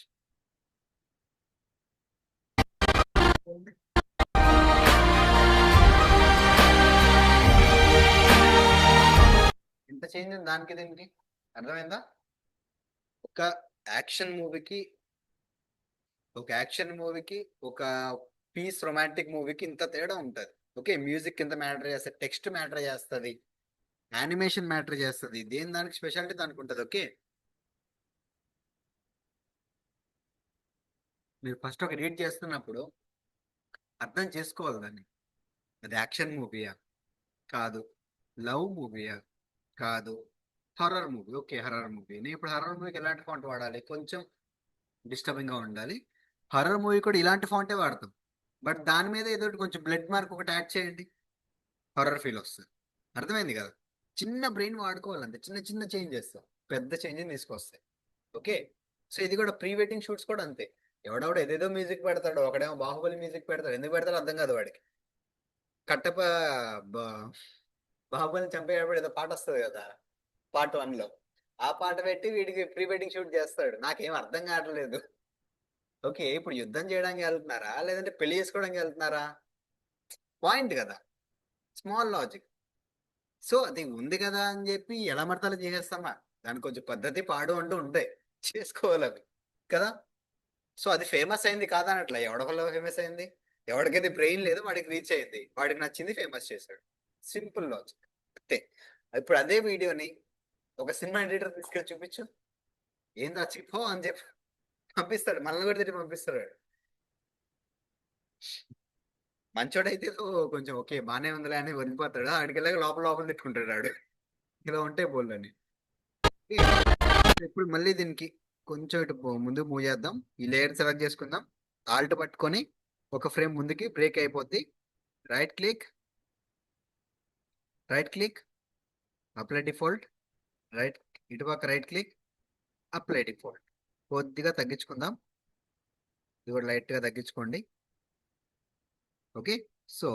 ఎంత చేంజ్ ఉంది దానికి దీనికి, అర్థమైందా? ఒక యాక్షన్ మూవీకి ఒక పీస్ రొమాంటిక్ మూవీకి ఇంత తేడా ఉంటుంది. ఓకే, మ్యూజిక్ ఇంత మ్యాటర్ చేస్తుంది, టెక్స్ట్ మ్యాటర్ చేస్తుంది, యానిమేషన్ మ్యాటర్ చేస్తుంది, దేని దానికి స్పెషాలిటీ దానికి ఉంటుంది. ఓకే, మీరు ఫస్ట్ ఒక రీడ్ చేస్తున్నప్పుడు అర్థం చేసుకోవాలి దాన్ని. అది యాక్షన్ మూవీయా కాదు, లవ్ మూవీయా కాదు, horror movie. Okay, horror movie. నేను ఇప్పుడు హర్రర్ మూవీకి ఎలాంటి ఫాంట్ వాడాలి, కొంచెం డిస్టర్బింగ్ గా ఉండాలి. హర్రర్ మూవీ కూడా ఇలాంటి ఫాంటే వాడతాం, బట్ దాని మీద ఏదో కొంచెం బ్లడ్ మార్క్ ఒకటి యాడ్ చేయండి, హర్రర్ ఫీల్ వస్తుంది. అర్థమైంది కదా? చిన్న బ్రెయిన్ వాడుకోవాలంటే చిన్న చిన్న చేంజ్ చేస్తాం, పెద్ద చేంజ్ తీసుకొస్తాయి. ఓకే. సో ఇది కూడా ప్రీ వెడ్డింగ్ షూట్స్ కూడా అంతే. ఎవడెవడో ఏదేదో మ్యూజిక్ పెడతాడు, ఒకడేమో బాహుబలి మ్యూజిక్ పెడతాడు, ఎందుకు పెడతాడో అర్థం కాదు వాడికి. కట్టప్ప బాహుబలిని చంపేటప్పుడు ఏదో పాట వస్తుంది కదా, పార్ట్ 1 లో. ఆ పాట పెట్టి వీడికి ప్రీ వెడ్డింగ్ షూట్ చేస్తాడు, నాకేం అర్థం కావట్లేదు. ఓకే, ఇప్పుడు యుద్ధం చేయడానికి వెళ్తున్నారా లేదంటే పెళ్లి చేసుకోవడానికి వెళ్తున్నారా? పాయింట్ కదా, స్మాల్ లాజిక్. సో అది ఉంది కదా అని చెప్పి ఎలా మడతలు చేసేస్తామా? దానికి కొంచెం పద్ధతి పాడు అంటూ ఉంటాయి, చేసుకోవాలి అవి కదా. సో అది ఫేమస్ అయింది కాదనట్లా, ఎవడొకళ్ళు ఫేమస్ అయింది. ఎవరికైతే బ్రెయిన్ లేదు వాడికి రీచ్ అయింది, వాడికి నచ్చింది ఫేమస్ చేశాడు. సింపుల్ లాజిక్ అంతే. ఇప్పుడు అదే వీడియోని ఒక సినిమా ఎడిటర్ తీసుకెళ్ళి చూపించు, ఏందా చిప్పో అని చెప్పి పంపిస్తాడు, మనల్ని కూడా తిరిగి పంపిస్తాడు వాడు. మంచోడైతే ఏదో కొంచెం ఓకే బానే ఉందిలే అని వదిలిపోతాడు, ఆడికెళ్ళాక లోపల లోపల తిట్టుకుంటాడు ఆడు. ఇలా ఉంటే బోల్డ్. ఇప్పుడు మళ్ళీ దీనికి కొంచెం ఇటు ముందుకు మూవ్ చేద్దాం. ఈ లేయర్ సెలెక్ట్ చేసుకుందాం, ఆల్ట్ పట్టుకొని ఒక ఫ్రేమ్ ముందుకి బ్రేక్ అయిపోద్ది. Right click, right click, apply default, right ఇటు పక్క రైట్ క్లిక్, అప్లై డిఫాల్ట్. కొద్దిగా తగ్గించుకుందాం, ఇది కూడా లైట్ గా తగ్గించుకోండి. ఓకే, సో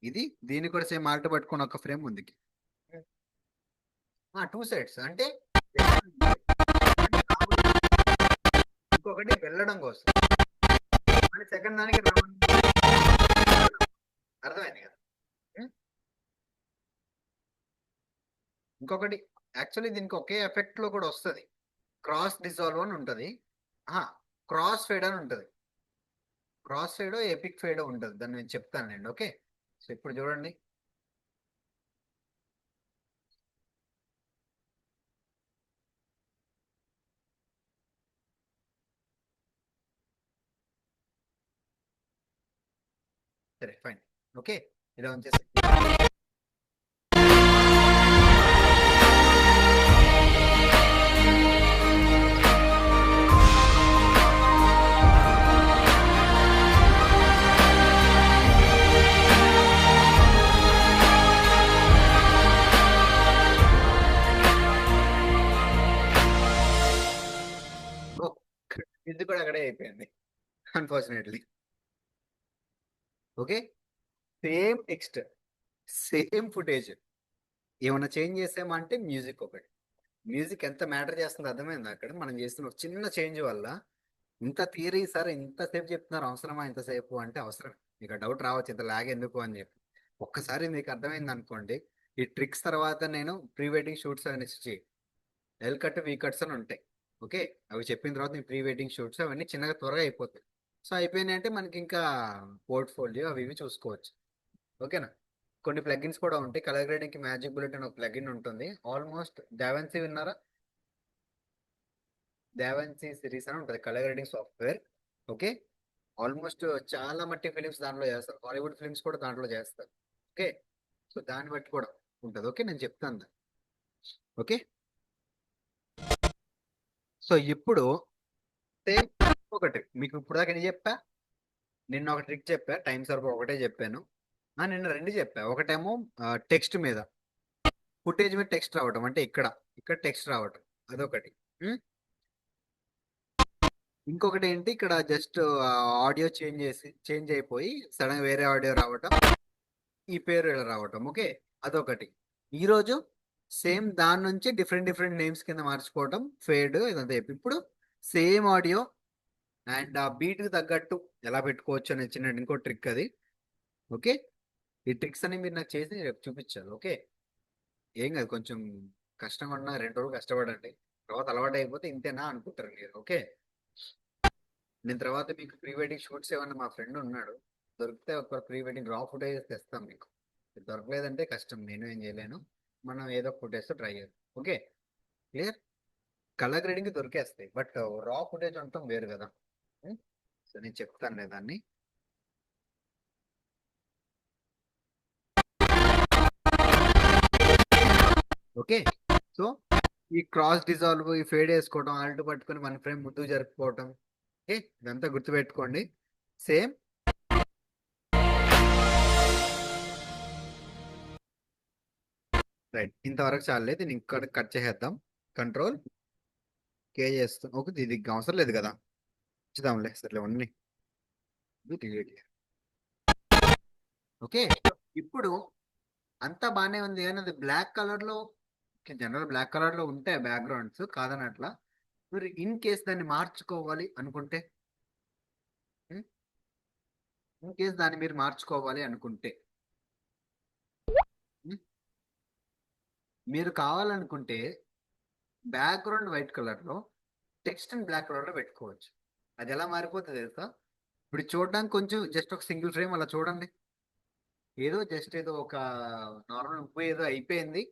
ఇది దీన్ని కూడా సేమ్ ఆల్ట్ పట్టుకొని ఒక ఫ్రేమ్ ముందుకి. 2 సైడ్స్ అంటే ఇంకొకటి వెళ్ళడం కోసం, అంటే సెకండ్ దానికి అర్థమైంది కదా. ఇంకొకటి యాక్చువల్లీ దీనికి ఒకే ఎఫెక్ట్ లో కూడా వస్తుంది, క్రాస్ డిజాల్వ్ అని ఉంటుంది, క్రాస్ ఫేడ్ అని ఉంటుంది. క్రాస్ ఫేడ్ ఎపిక్ ఫేడ్ ఉంటుంది, దాన్ని నేను చెప్తానండి. ఓకే, సో ఇప్పుడు చూడండి. సరే ఫైన్, ఓకే, ఇలా ఉంచేసి ఇది కూడా అక్కడే అయిపోయింది unfortunately. Okay, same text, same footage, ఏమైనా చేంజ్ చేసామంటే మ్యూజిక్ ఒకటి. మ్యూజిక్ ఎంత మ్యాటర్ చేస్తుందో అర్థమైంది అక్కడ. మనం చేస్తున్న ఒక చిన్న చేంజ్ వల్ల ఇంత థియరీ సార్ ఇంతసేపు చెప్తున్నారు, అవసరమా ఇంతసేపు అంటే అవసరం. మీకు డౌట్ రావచ్చు ఇంత లాగ్ ఎందుకు అని చెప్పి. ఒక్కసారి మీకు అర్థమైంది అనుకోండి, ఈ ట్రిక్స్ తర్వాత నేను ప్రీ వెడ్డింగ్ షూట్స్ అనేసి ఎల్ కట్ వి కట్స్ అని ఉంటాయి. ఓకే, అవి చెప్పిన తర్వాత నేను ప్రీ వెడ్డింగ్ షూట్స్ అవన్నీ చిన్నగా త్వరగా అయిపోతాయి. సో అయిపోయినాయి అంటే మనకి ఇంకా పోర్ట్ఫోలియో అవి ఇవి చూసుకోవచ్చు. ఓకేనా. కొన్ని ప్లగిన్స్ కూడా ఉంటాయి, కలర్ గ్రేడింగ్ కి మ్యాజిక్ బుల్లెట్ అని ఒక ప్లగిన్ ఉంటుంది. ఆల్మోస్ట్ డావెన్సీ విన్నారా? డావెన్సీ సిరీస్ అని ఉంటుంది colour grading software. Okay, almost చాలా మట్టి ఫిలిమ్స్ దాంట్లో చేస్తారు, హాలీవుడ్ ఫిలిమ్స్ కూడా దాంట్లో చేస్తారు. ఓకే, సో దాన్ని బట్టి కూడా ఉంటుంది. ఓకే, నేను చెప్తాను. ఓకే, సో ఇప్పుడు సేమ్ ఒకటి మీకు ఇప్పుడు దాకా నేను చెప్పా, నిన్న ఒక ట్రిక్ చెప్పా, టైం సర్వర్ ఒకటే చెప్పాను. నిన్న రెండు చెప్పా. ఒకటేమో టెక్స్ట్ మీద, ఫుటేజ్ మీద టెక్స్ట్ రావటం, అంటే ఇక్కడ ఇక్కడ టెక్స్ట్ రావటం, అదొకటి. ఇంకొకటి ఏంటి, ఇక్కడ జస్ట్ ఆడియో చేంజ్ అయిపోయి సడన్ వేరే ఆడియో రావటం, ఈ పేరు ఇలా రావటం. ఓకే, అదొకటి. ఈరోజు సేమ్ దాని నుంచి డిఫరెంట్ డిఫరెంట్ నేమ్స్ కింద మార్చుకోవటం, ఫేడ్ ఇదంతా చెప్పి. ఇప్పుడు సేమ్ ఆడియో అండ్ ఆ బీట్ కి తగ్గట్టు ఎలా పెట్టుకోవచ్చు అనే చిన్న ఇంకో ట్రిక్ అది. ఓకే, ఈ ట్రిక్స్ అని మీరు నాకు చేసి రేపు చూపించాలి. ఓకే, ఏం కాదు, కొంచెం కష్టంగా ఉన్నా 2 రోజులు కష్టపడండి, తర్వాత అలవాటు అయిపోతే ఇంతేనా అనుకుంటారు మీరు. ఓకే, నేను తర్వాత మీకు ప్రీ వెడ్డింగ్ షూట్స్ ఏమన్నా, మా ఫ్రెండ్ ఉన్నాడు, దొరికితే ఒక ప్రీ వెడ్డింగ్ రా ఫుటేజ్ తెస్తాం మీకు. దొరకలేదంటే కష్టం, నేను ఏం చేయలేను, మనం ఏదో ఫుటేజ్ ట్రై చేద్దాం. Okay, clear. కలర్ గ్రేడింగ్ దొరికేస్తాయి, బట్ రా ఫుటేజ్ అంటాం వేరు కదా. సో నేను చెప్తాను దాన్ని. ఓకే, సో ఈ క్రాస్ డిజాల్వ్, ఈ ఫేడ్ వేసుకోవడం, ఆల్ట్ పట్టుకొని 1 ఫ్రేమ్ ముందుకు జరుపుకోవటం, ఓకే, ఇదంతా గుర్తుపెట్టుకోండి. సేమ్ రైట్, ఇంతవరకు చాలే, దీన్ని ఇంకా కట్ చేసేద్దాం. కంట్రోల్ ఓకే చేస్తాం. ఓకే, ఇది అవసరం లేదు కదా, ఇచ్చుదాంలే, సర్లే ఉన్నాయి. ఓకే, ఇప్పుడు అంతా బానే ఉంది కానీ అది బ్లాక్ కలర్ లో, జనరల్ బ్లాక్ కలర్ లో ఉంటాయి బ్యాక్గ్రౌండ్స్ కాదని అట్లా. మీరు ఇన్ కేస్ దాన్ని మార్చుకోవాలి అనుకుంటే, ఇన్ కేస్ దాన్ని మీరు మార్చుకోవాలి అనుకుంటే, ఉం, మీరు కావాలనుకుంటే బ్యాక్గ్రౌండ్ వైట్ కలర్ లో టెక్స్ట్ అండ్ బ్లాక్ కలర్ లో పెట్టుకోవచ్చు. అది ఎలా మారిపోతుంది తెలుసా? ఇప్పుడు చూడడానికి కొంచెం జస్ట్ ఒక సింగిల్ ఫ్రేమ్ అలా చూడండి, ఏదో జస్ట్ ఏదో ఒక నార్మల్ ఉప్పు ఏదో అయిపోయింది,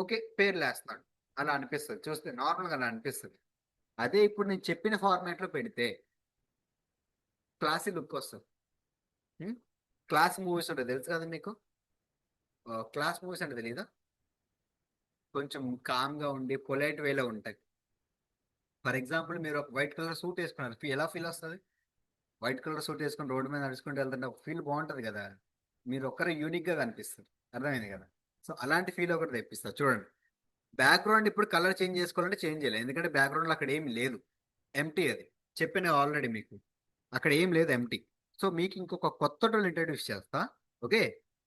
ఓకే పేర్లు వేస్తాడు, అలా అనిపిస్తుంది చూస్తే, నార్మల్గా అలా అనిపిస్తుంది. అదే ఇప్పుడు నేను చెప్పిన ఫార్మాట్ లో పెడితే క్లాసీ లుక్ వస్తుంది. క్లాస్ మూవీస్ ఉంటుంది తెలుసు కదా మీకు, క్లాస్ మూవీస్ అంటే తెలీదా? కొంచెం కామ్ గా ఉండి పొలైట్ వేలో ఉంటాయి. ఫర్ ఎగ్జాంపుల్ మీరు ఒక వైట్ కలర్ సూట్ వేసుకున్నారు, ఎలా ఫీల్ వస్తుంది? వైట్ కలర్ సూట్ వేసుకుని రోడ్డు మీద నడుచుకుంటూ వెళ్తుంటే ఒక ఫీల్ బాగుంటది కదా, మీరు ఒక్కరే యూనిక్ గా కనిపిస్తారు. అర్థమైంది కదా? సో అలాంటి ఫీల్ ఒకటి తెప్పిస్తారు చూడండి. బ్యాక్గ్రౌండ్ ఇప్పుడు కలర్ చేంజ్ చేసుకోవాలంటే చేంజ్ చేయలేదు, ఎందుకంటే బ్యాక్గ్రౌండ్ లో అక్కడ ఏం లేదు, ఎంటీ అది. చెప్పిన ఆల్రెడీ మీకు అక్కడ ఏం లేదు, ఎంటీ. సో మీకు ఇంకొక కొత్త టూల్ ఇంట్రడ్యూస్ చేస్తా. ఓకే,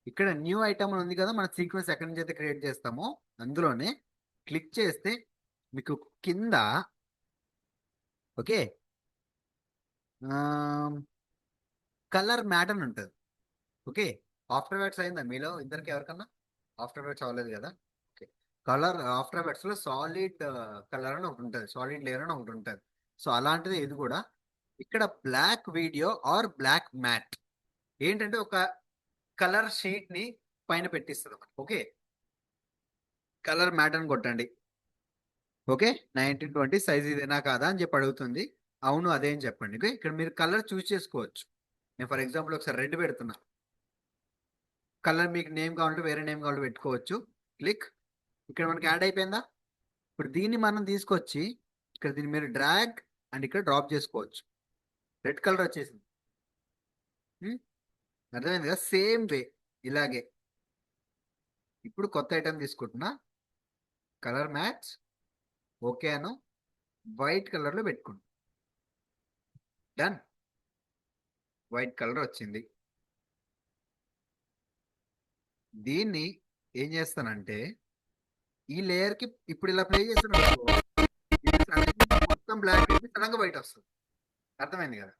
ఇక్కడ న్యూ ఐటమ్ ఉంది కదా, మన సీక్వెన్స్ ఎక్కడి నుంచి అయితే క్రియేట్ చేస్తామో అందులోనే క్లిక్ చేస్తే మీకు కింద, ఓకే, కలర్ మ్యాట్ అని ఉంటుంది. ఓకే, ఆఫ్టర్ ఎఫెక్ట్స్ అయిందా మీలో ఇద్దరికి ఎవరికన్నా? ఆఫ్టర్ ఎఫెక్ట్స్ అవ్వలేదు కదా. ఓకే, కలర్ ఆఫ్టర్ ఎఫెక్ట్స్ లో సాలిడ్ కలర్ అని ఒకటి ఉంటుంది, సాలిడ్ లేయర్ అని ఒకటి ఉంటుంది. సో అలాంటిది ఇది కూడా. ఇక్కడ black video or black matte ఏంటంటే ఒక కలర్ షీట్ ని పైన పెట్టిస్తుంది. ఓకే, కలర్ మ్యాట్ అని కొట్టండి. ఓకే, 1920 సైజ్ ఇదేనా కాదా అని చెప్పి అడుగుతుంది. అవును అదే అని చెప్పండి. ఓకే, ఇక్కడ మీరు కలర్ చూస్ చేసుకోవచ్చు. నేను ఫర్ ఎగ్జాంపుల్ ఒకసారి రెడ్ పెడుతున్నా, కలర్ మీకు నేమ్ కావాలంటే వేరే నేమ్ కావాలంటే పెట్టుకోవచ్చు. క్లిక్, ఇక్కడ మనకి యాడ్ అయిపోయిందా? ఇప్పుడు దీన్ని మనం తీసుకొచ్చి ఇక్కడ దీన్ని మీరు డ్రాగ్ అండ్ ఇక్కడ డ్రాప్ చేసుకోవచ్చు, రెడ్ కలర్ వచ్చేసింది. ఉం? అర్థమైంది కదా? సేమ్ వే ఇలాగే. ఇప్పుడు కొత్త ఐటమ్ తీసుకుంటున్నా, కలర్ మ్యాచ్, ఓకే అను, వైట్ కలర్ లో పెట్టుకుంటా, డన్, వైట్ కలర్ వచ్చింది. దీన్ని ఏం చేస్తానంటే ఈ లేయర్ కి ఇప్పుడు ఇలా ప్లే చేస్తున్నప్పుడు ఇది suddenly మొత్తం బ్లాక్ అయిపోయి సడన్ గా వైట్ వస్తుంది. అర్థమైంది కదా?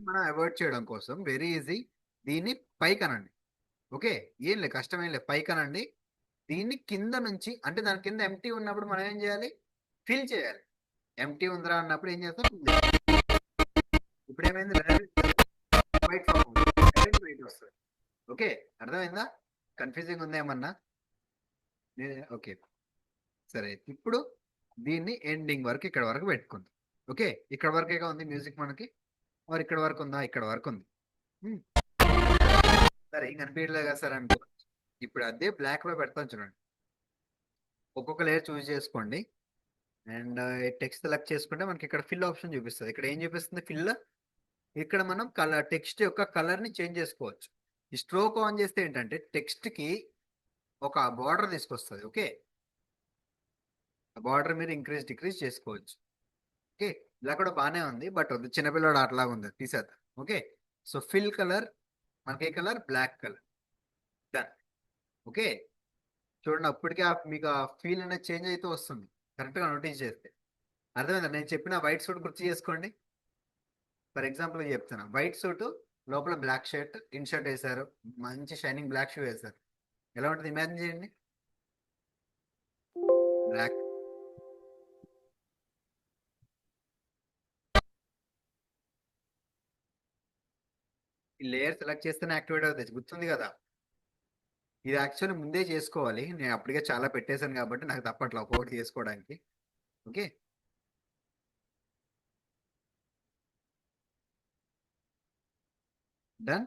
మనం అవాయిడ్ చేయడం కోసం వెరీ ఈజీ, దీన్ని పైకి అనండి. ఓకే, ఏం లేదు, కష్టమేం లేదు, పైకి అనండి. దీన్ని కింద నుంచి, అంటే దాని కింద ఎంటీ ఉన్నప్పుడు మనం ఏం చేయాలి? ఫిల్ చేయాలి. ఎంటీ ఉందిరా అన్నప్పుడు ఏం చేస్తాం? fill చేయాలి. ఇప్పుడు ఏమైంది? వైట్ వైట్ వస్తుంది. ఓకే, అర్థమైందా? కన్ఫ్యూజింగ్ ఉందా ఏమన్నా? ఓకే, సరే. ఇప్పుడు దీన్ని ఎండింగ్ వరకు ఇక్కడ వరకు పెట్టుకుందాం. ఓకే, ఇక్కడ వరకేగా ఉంది మ్యూజిక్ మనకి, మరి ఇక్కడ వరకు ఉందా? ఇక్కడ వరకు ఉంది. హ్మ్. సరే, ఇంక అనిపించలేదు కదా సార్ అనుకో, ఇప్పుడు అదే బ్లాక్ లో పెడతాను చూడండి. ఒక్కొక్క లేయర్ చూస్ చేసుకోండి అండ్ టెక్స్ట్ సెలెక్ట్ చేసుకుంటే మనకి ఇక్కడ ఫిల్ ఆప్షన్ చూపిస్తుంది. ఇక్కడ ఏం చూపిస్తుంది? ఫిల్. ఇక్కడ మనం కలర్, టెక్స్ట్ యొక్క కలర్ ని చేంజ్ చేసుకోవచ్చు. ఈ స్ట్రోక్ ఆన్ చేస్తే ఏంటంటే టెక్స్ట్ కి ఒక బార్డర్ తీసుకొస్తుంది. ఓకే, ఆ బార్డర్ మీరు ఇంక్రీజ్ డిక్రీజ్ చేసుకోవచ్చు. ఓకే, ఇలా కూడా బాగానే ఉంది, బట్ వద్దు, చిన్నపిల్లడు అట్లాగా ఉంది, తీసేద్దాం. ఓకే, సో ఫిల్ కలర్ మనకి ఏ colour? Black colour. Done. Okay, చూడండి అప్పటికే మీకు ఆ ఫీల్ అనేది చేంజ్ అయితే వస్తుంది, కరెక్ట్ గా నోటీస్ చేస్తే. అర్థమైందా? నేను చెప్పిన వైట్ సూట్ గుర్తు చేసుకోండి. ఫర్ ఎగ్జాంపుల్ చెప్తాను, వైట్ సూట్ లోపల బ్లాక్ షర్ట్, ఇన్ షర్ట్ వేశారు, మంచి షైనింగ్ బ్లాక్ షూ వేశారు, ఎలా ఉంటుంది ఇమాజిన్ చేయండి. బ్లాక్. ఈ లేయర్ సెలెక్ట్ చేస్తేనే యాక్టివేట్ అవుతుంది, గుర్తుంది కదా? ఇది యాక్చువల్లీ ముందే చేసుకోవాలి, నేను అప్పటికే చాలా పెట్టేశాను కాబట్టి నాకు తప్పట్లా ఒక్కొక్కటి చేసుకోవడానికి. Okay, done.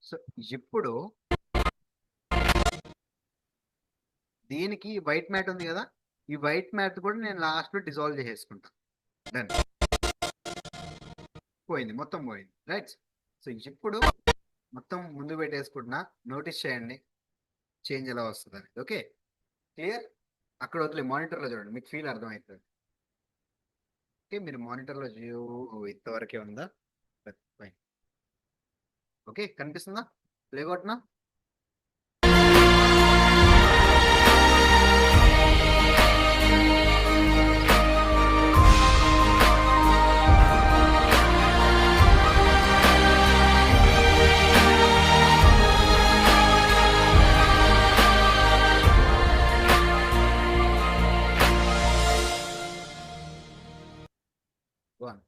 సో ఇప్పుడు దీనికి వైట్ మ్యాట్ ఉంది కదా, ఈ వైట్ మ్యాట్ కూడా నేను లాస్ట్ లో డిజాల్వ్ చేసేసుకుంటాను. డన్, పోయింది, మొత్తం పోయింది. రైట్. సో ఇప్పుడు మొత్తం ముందు పెట్టేసుకుంటున్నా, నోటీస్ చేయండి చేంజ్ ఎలా వస్తుంది. Okay, clear? అక్కడ వదిలే మానిటర్లో చూడండి, మీకు ఫీల్ అర్థమవుతుంది. ఓకే, మీరు మానిటర్లో జియో ఇంతవరకే ఉందా? ఫైన్. ఓకే, కనిపిస్తుందా? ప్లే కొట్టినా? వన్.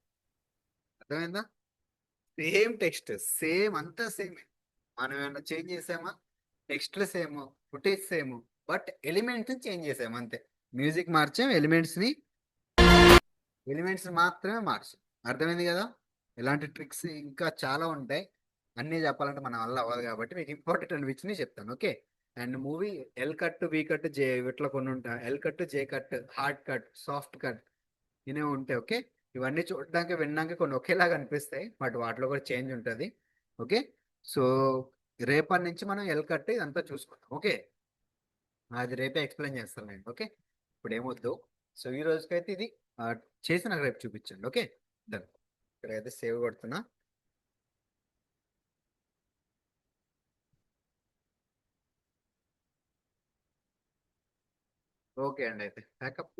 అర్థమైందా? సేమ్ టెక్స్ట్, సేమ్, అంతా సేమ్. మనం ఏమైనా చేంజ్ చేసామా? టెక్స్ట్లు same, footage same, but elements change చేసాము అంతే. మ్యూజిక్ మార్చాం, ఎలిమెంట్స్ మాత్రమే మార్చాం. అర్థమైంది కదా? ఇలాంటి ట్రిక్స్ ఇంకా చాలా ఉంటాయి. అన్నీ చెప్పాలంటే మన వల్ల అవ్వదు కాబట్టి మీకు ఇంపార్టెంట్ అనిపించినవి చెప్తాను. Okay. And movie L cut, B cut, J, ఇట్లా కొన్ని ఉంటాయి. L cut, J cut, hard cut, soft cut, ఇనేవి ఉంటాయి. ఓకే. ఇవన్నీ చూడడానికి వినడానికి కొన్ని ఒకేలాగా అనిపిస్తాయి, బట్ వాటిలో కూడా చేంజ్ ఉంటుంది. ఓకే. సో రేపటి నుంచి మనం ఎల్ కట్ ఇదంతా చూసుకుందాం. ఓకే. అది రేపే ఎక్స్ప్లెయిన్ చేస్తాను నేను. ఓకే. ఇప్పుడు ఏమొద్దు. సో ఈ రోజుకైతే ఇది ఆ, చేసి నాకు రేపు చూపించండి. ఓకే. డన్. ఇక్కడైతే సేవ్ కొడుతున్నా. ఓకే అండి, అయితే ప్యాకప్.